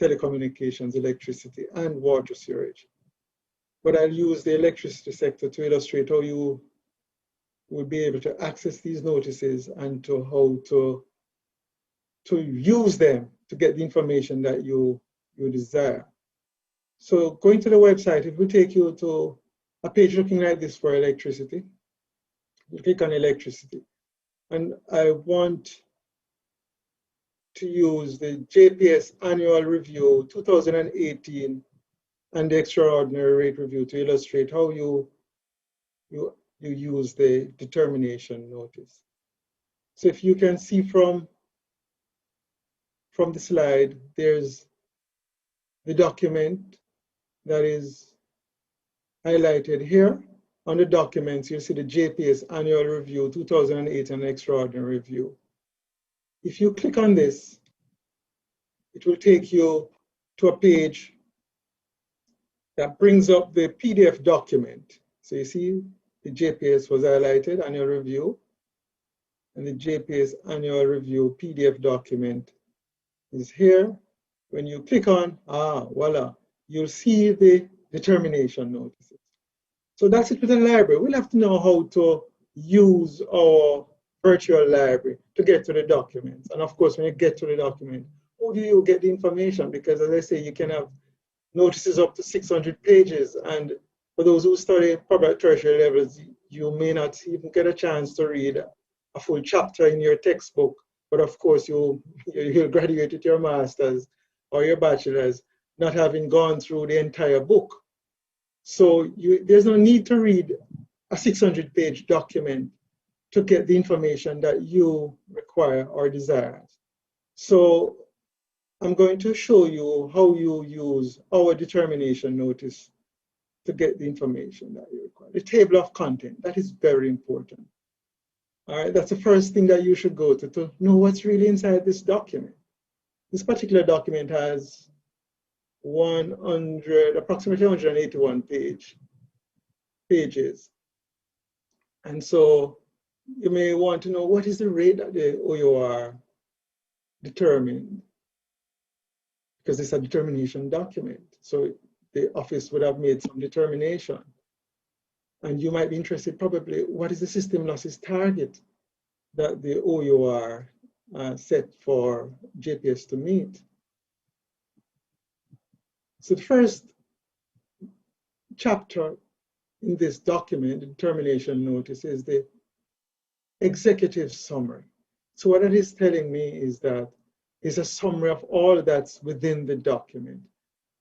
telecommunications, electricity, and water sewage. But I'll use the electricity sector to illustrate how you will be able to access these notices and to how to use them to get the information that you desire. So going to the website, it will take you to a page looking like this for electricity. You click on electricity. And I want to use the JPS Annual Review 2018 and the Extraordinary Rate Review to illustrate how you use the determination notice. So if you can see from the slide, there's the document that is highlighted here. On the documents, you'll see the JPS Annual Review 2008 and Extraordinary Review. If you click on this, it will take you to a page that brings up the PDF document. So you see the JPS was highlighted, Annual Review, and the JPS Annual Review PDF document is here. When you click on, voila, you'll see the determination notices. So that's it with the library. We'll have to know how to use our virtual library to get to the documents. And of course, when you get to the document, how do you get the information? Because as I say, you can have notices up to 600 pages. And for those who study public tertiary levels, you may not even get a chance to read a full chapter in your textbook. But of course, you'll graduate with your master's or your bachelor's, not having gone through the entire book. So there's no need to read a 600-page document to get the information that you require or desire. So I'm going to show you how you use our determination notice to get the information that you require. The table of content, that is very important. All right, that's the first thing that you should go to know what's really inside this document. This particular document has approximately 181 pages. And so you may want to know what is the rate that the OUR determined, because it's a determination document. So the office would have made some determination. And you might be interested probably, what is the system losses target that the OUR set for JPS to meet? So the first chapter in this document, the determination notice, is the executive summary. So what it is telling me is that it's a summary of all that's within the document.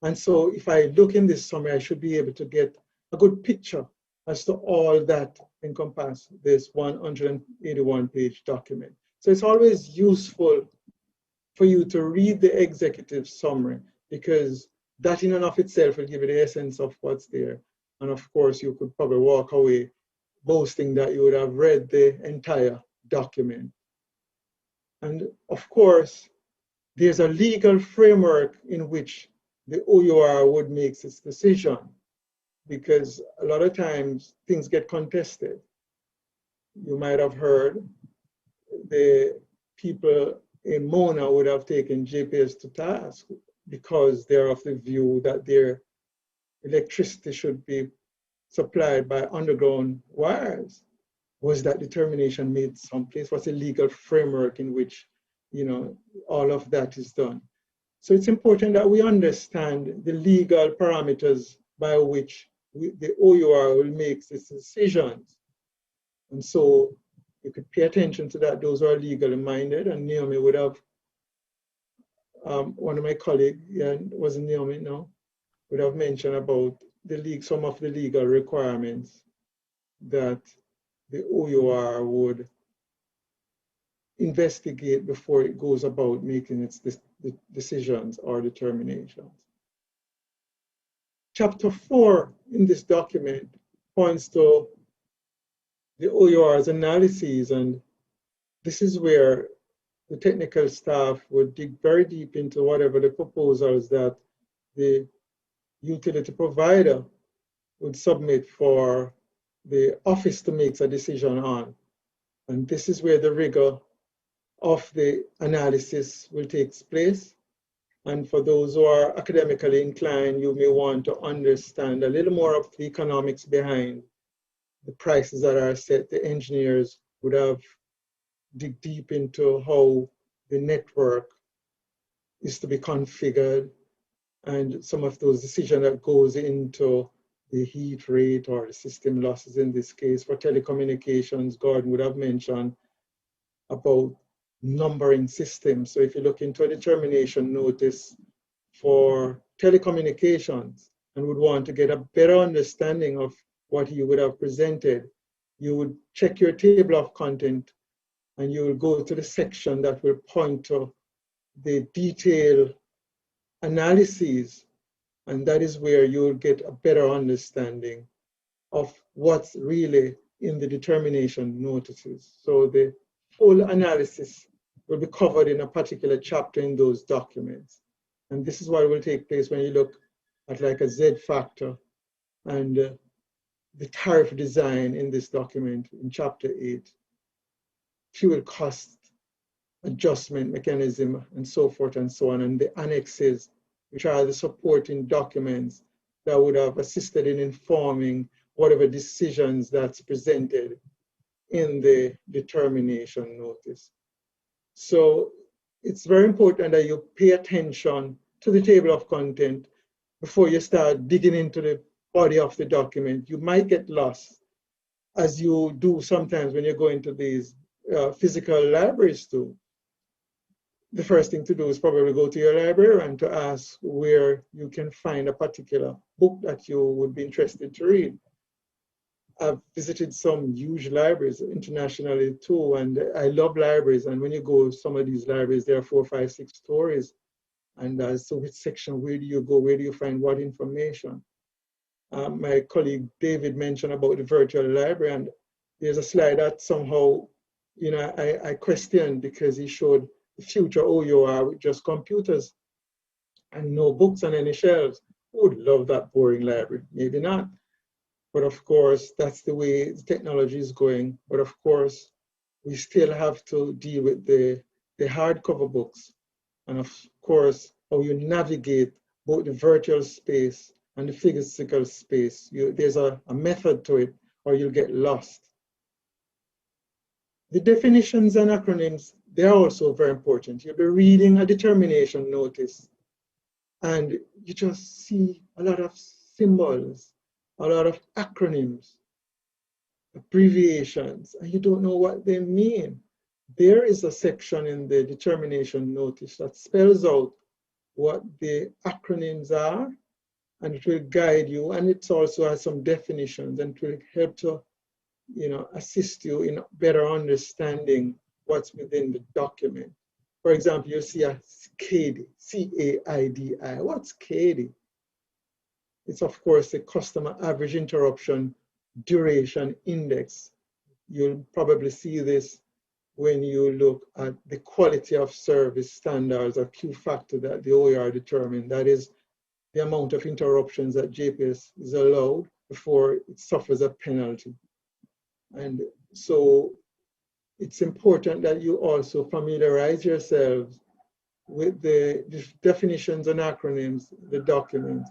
And so if I look in this summary, I should be able to get a good picture as to all that encompass this 181-page document. So it's always useful for you to read the executive summary, because that in and of itself will give you the essence of what's there. And of course, you could probably walk away boasting that you would have read the entire document. And of course, there's a legal framework in which the OUR would make its decision, because a lot of times things get contested. You might have heard the people in Mona would have taken JPS to task because they're of the view that their electricity should be supplied by underground wires. Was that determination made someplace? What's the legal framework in which, all of that is done? So it's important that we understand the legal parameters by which the OUR will make its decisions. And so you could pay attention to that. Those who are legally minded, and Naomi would have, one of my colleagues, wasn't Naomi, no, would have mentioned about some of the legal requirements that the OUR would investigate before it goes about making its decisions or determinations. Chapter 4 in this document points to the OUR's analyses, and this is where the technical staff would dig very deep into whatever the proposals that the utility provider would submit for the office to make a decision on. And this is where the rigor of the analysis will take place. And for those who are academically inclined, you may want to understand a little more of the economics behind the prices that are set. The engineers would have dig deep into how the network is to be configured, and some of those decisions that goes into the heat rate or the system losses in this case. For telecommunications, Gordon would have mentioned about numbering systems. So if you look into a determination notice for telecommunications and would want to get a better understanding of what he would have presented, you would check your table of content and you will go to the section that will point to the detailed analyses, and that is where you will get a better understanding of what's really in the determination notices. So the full analysis will be covered in a particular chapter in those documents. And this is what will take place when you look at like a Z factor and the tariff design in this document in chapter 8, fuel cost adjustment mechanism, and so forth and so on, and the annexes, which are the supporting documents that would have assisted in informing whatever decisions that's presented in the determination notice. So it's very important that you pay attention to the table of content before you start digging into the body of the document. You might get lost, as you do sometimes when you go into these physical libraries too. The first thing to do is probably go to your librarian to ask where you can find a particular book that you would be interested to read. I've visited some huge libraries internationally too, and I love libraries. And when you go to some of these libraries, there are 4, 5, 6 stories. And so which section, where do you go? Where do you find what information? My colleague David mentioned about the virtual library, and there's a slide that somehow, you know, I questioned because he showed the future OUR with just computers and no books on any shelves. Who would love that boring library? Maybe not. But of course, that's the way the technology is going. But of course, we still have to deal with the hardcover books. And of course, how you navigate both the virtual space and the physical space. There's a method to it, or you'll get lost. The definitions and acronyms, they're also very important. You'll be reading a determination notice, and you just see a lot of symbols, a lot of acronyms, abbreviations, and you don't know what they mean. There is a section in the determination notice that spells out what the acronyms are, and it will guide you, and it also has some definitions, and it will help to, you know, assist you in better understanding what's within the document. For example, you see a CAIDI, C-A-I-D-I. What's CAIDI? It's of course the customer average interruption duration index. You'll probably see this when you look at the quality of service standards or Q factor that the OER determined. That is the amount of interruptions that JPS is allowed before it suffers a penalty. And so it's important that you also familiarize yourselves with the definitions and acronyms, the document,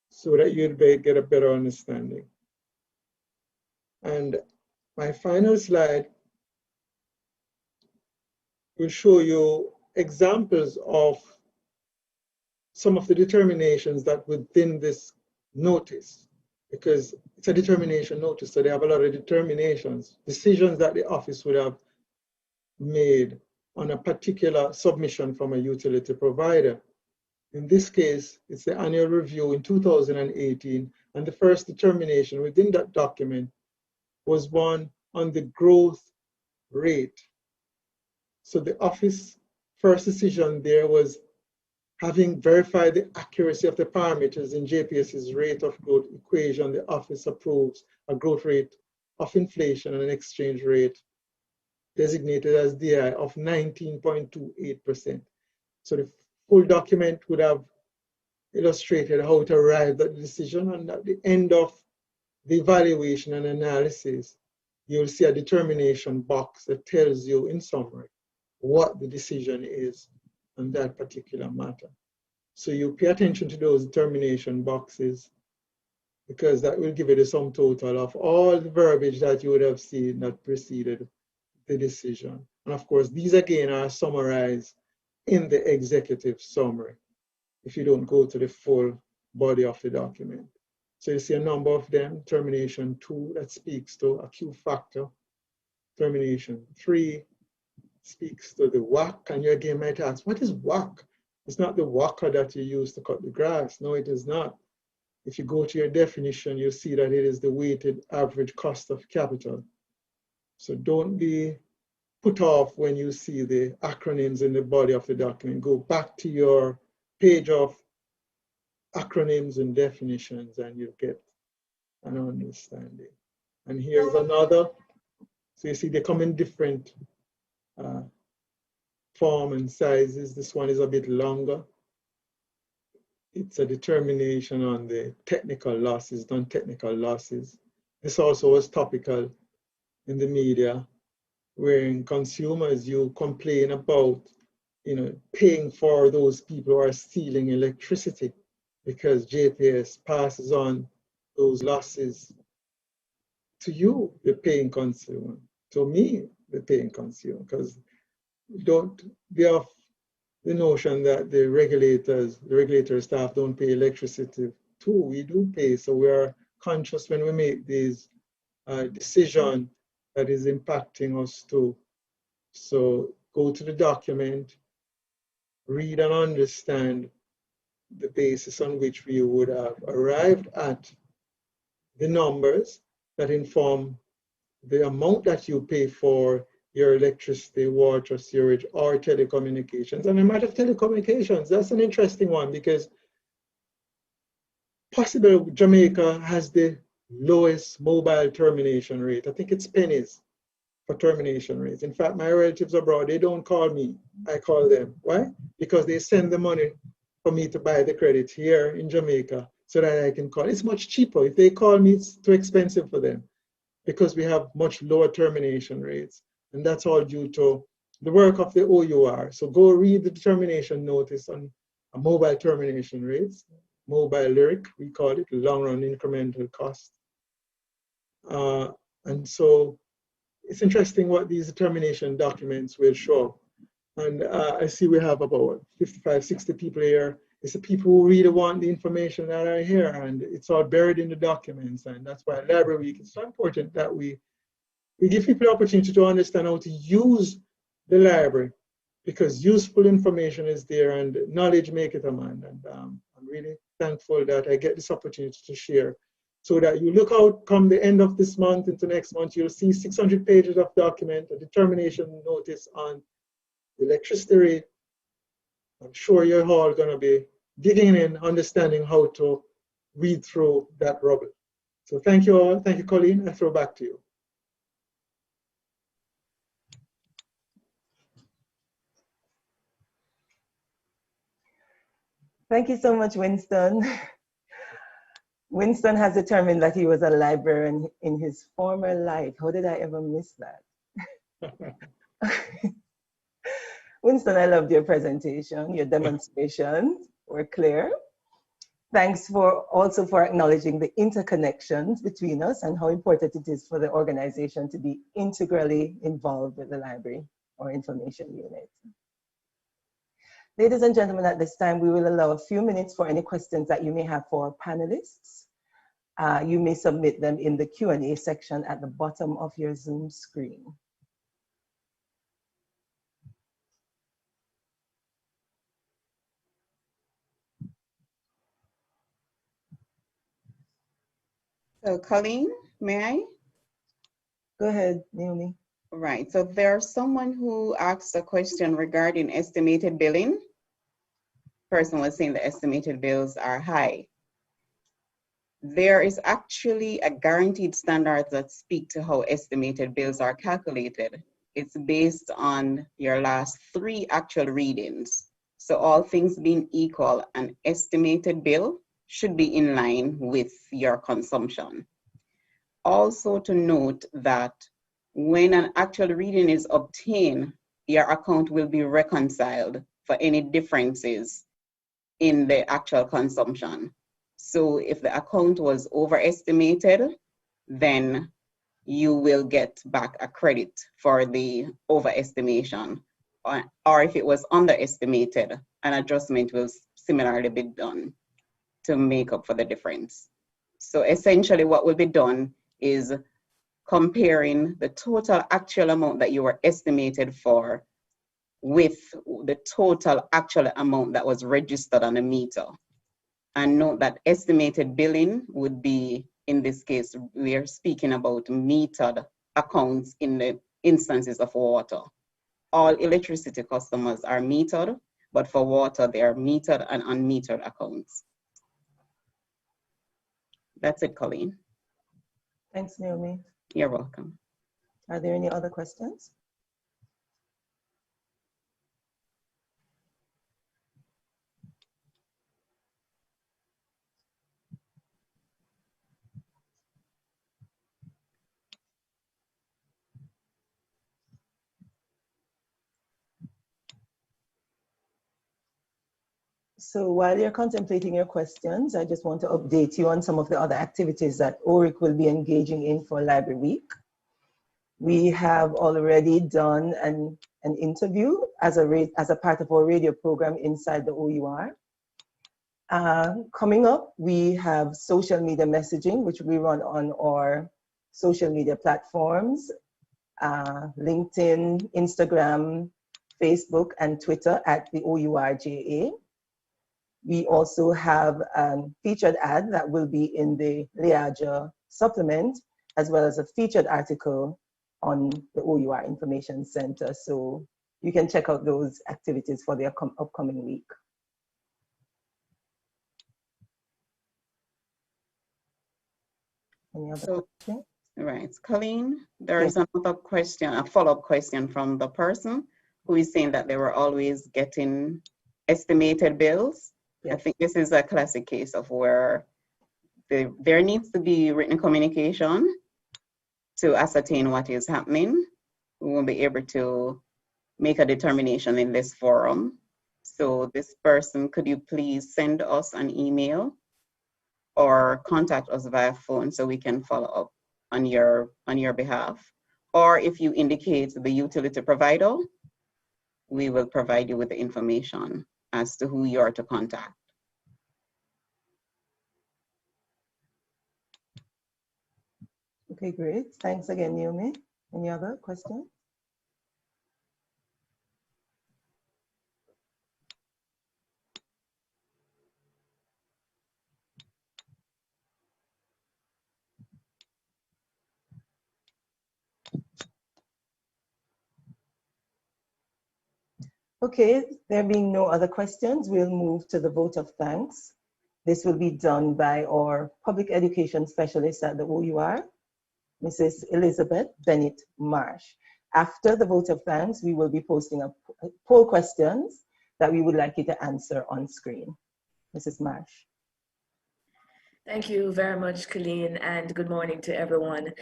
so that you'll get a better understanding. And my final slide will show you examples of some of the determinations that within this notice, because it's a determination notice, so they have a lot of determinations, decisions that the office would have made on a particular submission from a utility provider. In this case, it's the annual review in 2018, and the first determination within that document was one on the growth rate. So the office first decision there was having verified the accuracy of the parameters in JPS's rate of growth equation, the office approves a growth rate of inflation and an exchange rate designated as DI of 19.28%. So the full document would have illustrated how to arrive at the decision, and at the end of the evaluation and analysis, you'll see a determination box that tells you in summary what the decision is on that particular matter. So you pay attention to those determination boxes, because that will give you the sum total of all the verbiage that you would have seen that preceded the decision. And of course, these again are summarized in the executive summary. if you don't go to the full body of the document. So you see a number of them: termination 2 that speaks to a Q factor, termination 3 speaks to the whack, and you again might ask, what is whack? It's not the whacker that you use to cut the grass. No, it is not. If you go to your definition, you'll see that it is the weighted average cost of capital. So don't be put off when you see the acronyms in the body of the document. Go back to your page of acronyms and definitions and you get an understanding. And here's another. So you see they come in different form and sizes. This one is a bit longer. It's a determination on the technical losses, non-technical losses. This also was topical in the media, wherein consumers, you complain about, paying for those people who are stealing electricity because JPS passes on those losses to you, the paying consumer, to me, the paying consumer, because don't be off the notion that the regulatory staff don't pay electricity too. We do pay, so we are conscious when we make these decisions that is impacting us too. So go to the document, read and understand the basis on which we would have arrived at the numbers that inform the amount that you pay for your electricity, water, sewage, or telecommunications. And the matter of telecommunications, that's an interesting one because possibly Jamaica has the lowest mobile termination rate. I think it's pennies for termination rates. In fact, my relatives abroad, they don't call me, I call them. Why? Because they send the money for me to buy the credit here in Jamaica so that I can call. It's much cheaper. If they call me, it's too expensive for them because we have much lower termination rates. And that's all due to the work of the OUR. So go read the determination notice on a mobile termination rates, mobile lyric, we call it, long run incremental cost. And so it's interesting what these determination documents will show. And I see we have about 55, 60 people here. It's the people who really want the information that are here, and it's all buried in the documents. And that's why Library Week is so important that we give people the opportunity to understand how to use the library, because useful information is there and knowledge maketh a man. And I'm really thankful that I get this opportunity to share, so that you look out come the end of this month into next month, you'll see 600 pages of document, a determination notice on electricity rate. I'm sure you're all going to be digging in, understanding how to read through that rubble. So thank you all. Thank you, Colleen. I throw back to you. Thank you so much, Winston. Winston has determined that he was a librarian in his former life. How did I ever miss that? Winston, I loved your presentation, your demonstrations were clear. Thanks also for acknowledging the interconnections between us and how important it is for the organization to be integrally involved with the library or information unit. Ladies and gentlemen, at this time, we will allow a few minutes for any questions that you may have for our panelists. You may submit them in the Q&A section at the bottom of your Zoom screen. So Colleen, may I? Go ahead, Naomi. Right, so there's someone who asked a question regarding estimated billing. Person was saying the estimated bills are high. There is actually a guaranteed standard that speak to how estimated bills are calculated. It's based on your last 3 actual readings. So all things being equal, an estimated bill should be in line with your consumption. Also to note that when an actual reading is obtained, your account will be reconciled for any differences in the actual consumption. So if the account was overestimated, then you will get back a credit for the overestimation. Or if it was underestimated, an adjustment will similarly be done to make up for the difference. So essentially what will be done is comparing the total actual amount that you were estimated for with the total actual amount that was registered on the meter. And note that estimated billing would be, in this case, we are speaking about metered accounts in the instances of water. All electricity customers are metered, but for water, they are metered and unmetered accounts. That's it, Colleen. Thanks, Naomi. You're welcome. Are there any other questions? So while you're contemplating your questions, I just want to update you on some of the other activities that OURIC will be engaging in for Library Week. We have already done an interview as a part of our radio program inside the OUR. Coming up, we have social media messaging, which we run on our social media platforms, LinkedIn, Instagram, Facebook, and Twitter at the OURJA. We also have a featured ad that will be in the Liaja supplement, as well as a featured article on the OUR Information Center. So you can check out those activities for the upcoming week. Any other questions? Right, Colleen, there is another question, a follow-up question from the person who is saying that they were always getting estimated bills. Yes. I think this is a classic case of where there needs to be written communication to ascertain what is happening. We won't be able to make a determination in this forum. So this person, could you please send us an email or contact us via phone so we can follow up on your behalf? Or if you indicate the utility provider, we will provide you with the information as to who you are to contact. Okay, great. Thanks again, Naomi. Any other questions? Okay, there being no other questions, we'll move to the vote of thanks. This will be done by our public education specialist at the OUR, Mrs. Elizabeth Bennett Marsh. After the vote of thanks, we will be posting a poll questions that we would like you to answer on screen. Mrs. Marsh. Thank you very much, Colleen, and good morning to everyone.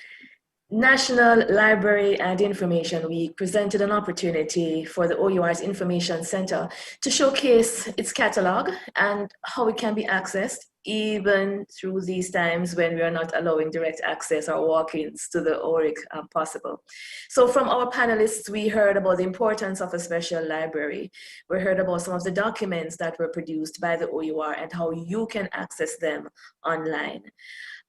National Library and Information Week presented an opportunity for the OUR's Information Center to showcase its catalog and how it can be accessed even through these times when we are not allowing direct access or walk-ins to the OURIC possible. So from our panelists, we heard about the importance of a special library. We heard about some of the documents that were produced by the OUR and how you can access them online.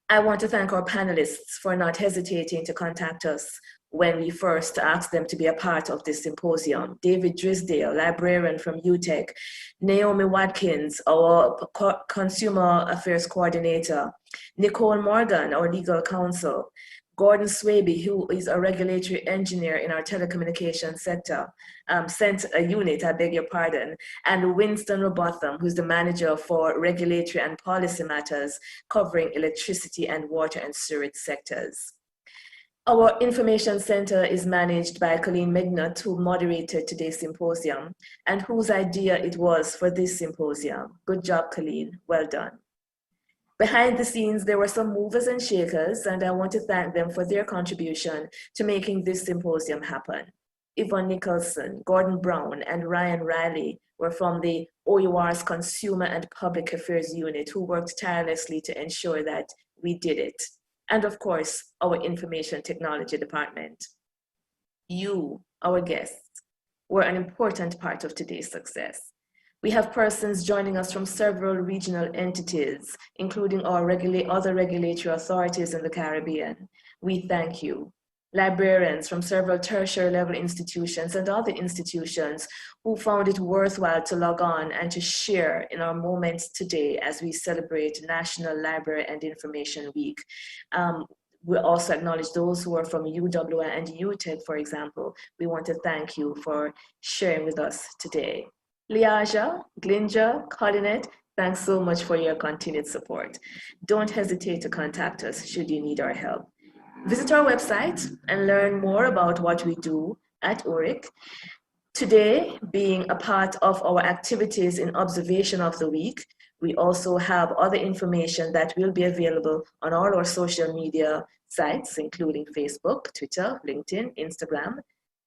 I want to thank our panelists for not hesitating to contact us when we first asked them to be a part of this symposium. David Drisdale, librarian from UTech, Naomi Watkins, our consumer affairs coordinator, Nicole Morgan, our legal counsel, Gordon Swaby, who is a regulatory engineer in our telecommunications sector, unit, I beg your pardon, and Winston Robotham, who's the manager for regulatory and policy matters covering electricity and water and sewage sectors. Our information center is managed by Colleen Mignot, who moderated today's symposium and whose idea it was for this symposium. Good job, Colleen, well done. Behind the scenes, there were some movers and shakers, and I want to thank them for their contribution to making this symposium happen. Yvonne Nicholson, Gordon Brown, and Ryan Riley were from the OUR's Consumer and Public Affairs Unit who worked tirelessly to ensure that we did it. And of course, our Information Technology Department. You, our guests, were an important part of today's success. We have persons joining us from several regional entities, including our other regulatory authorities in the Caribbean. We thank you. Librarians from several tertiary level institutions and other institutions who found it worthwhile to log on and to share in our moments today as we celebrate National Library and Information Week. We also acknowledge those who are from UWA and UTED, for example. We want to thank you for sharing with us today. Liaja, Glinja, Colinette, thanks so much for your continued support. Don't hesitate to contact us should you need our help. Visit our website and learn more about what we do at OURIC. Today, being a part of our activities in observation of the week, we also have other information that will be available on all our social media sites, including Facebook, Twitter, LinkedIn, Instagram.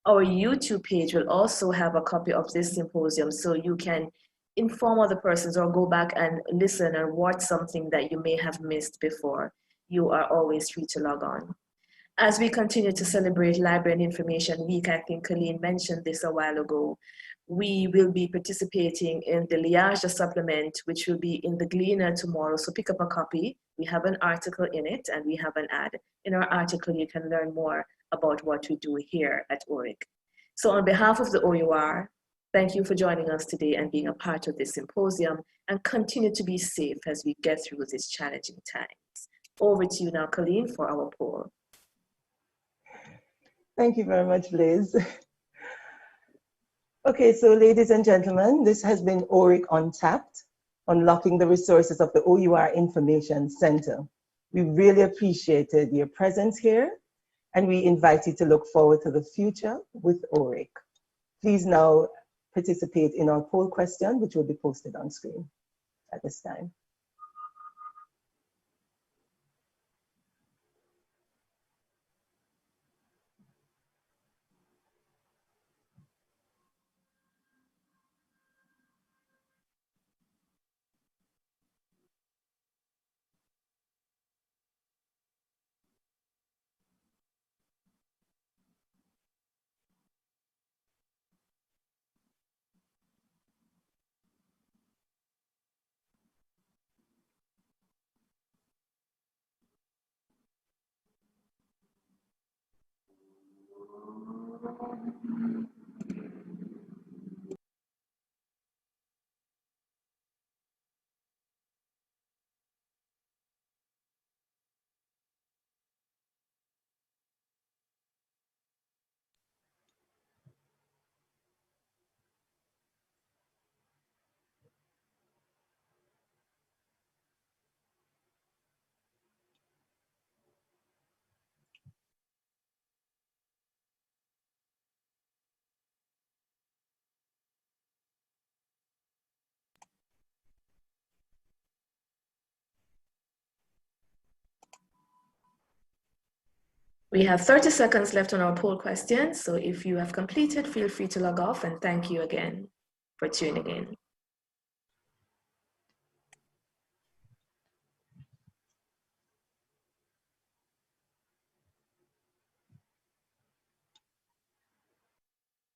Our YouTube page will also have a copy of this symposium, so you can inform other persons or go back and listen and watch something that you may have missed before. You are always free to log on. As we continue to celebrate Library and Information Week, I think Colleen mentioned this a while ago, we will be participating in the Liaja supplement, which will be in the Gleaner tomorrow. So pick up a copy. We have an article in it and we have an ad. In our article, you can learn more about what we do here at OURIC. So on behalf of the OUR, thank you for joining us today and being a part of this symposium, and continue to be safe as we get through these challenging times. Over to you now, Colleen, for our poll. Thank you very much, Blaise. Okay, so ladies and gentlemen, this has been OURIC Untapped, unlocking the resources of the OUR Information Center. We really appreciated your presence here, and we invite you to look forward to the future with OURIC. Please now participate in our poll question, which will be posted on screen at this time. We have 30 seconds left on our poll question, so if you have completed, feel free to log off, and thank you again for tuning in.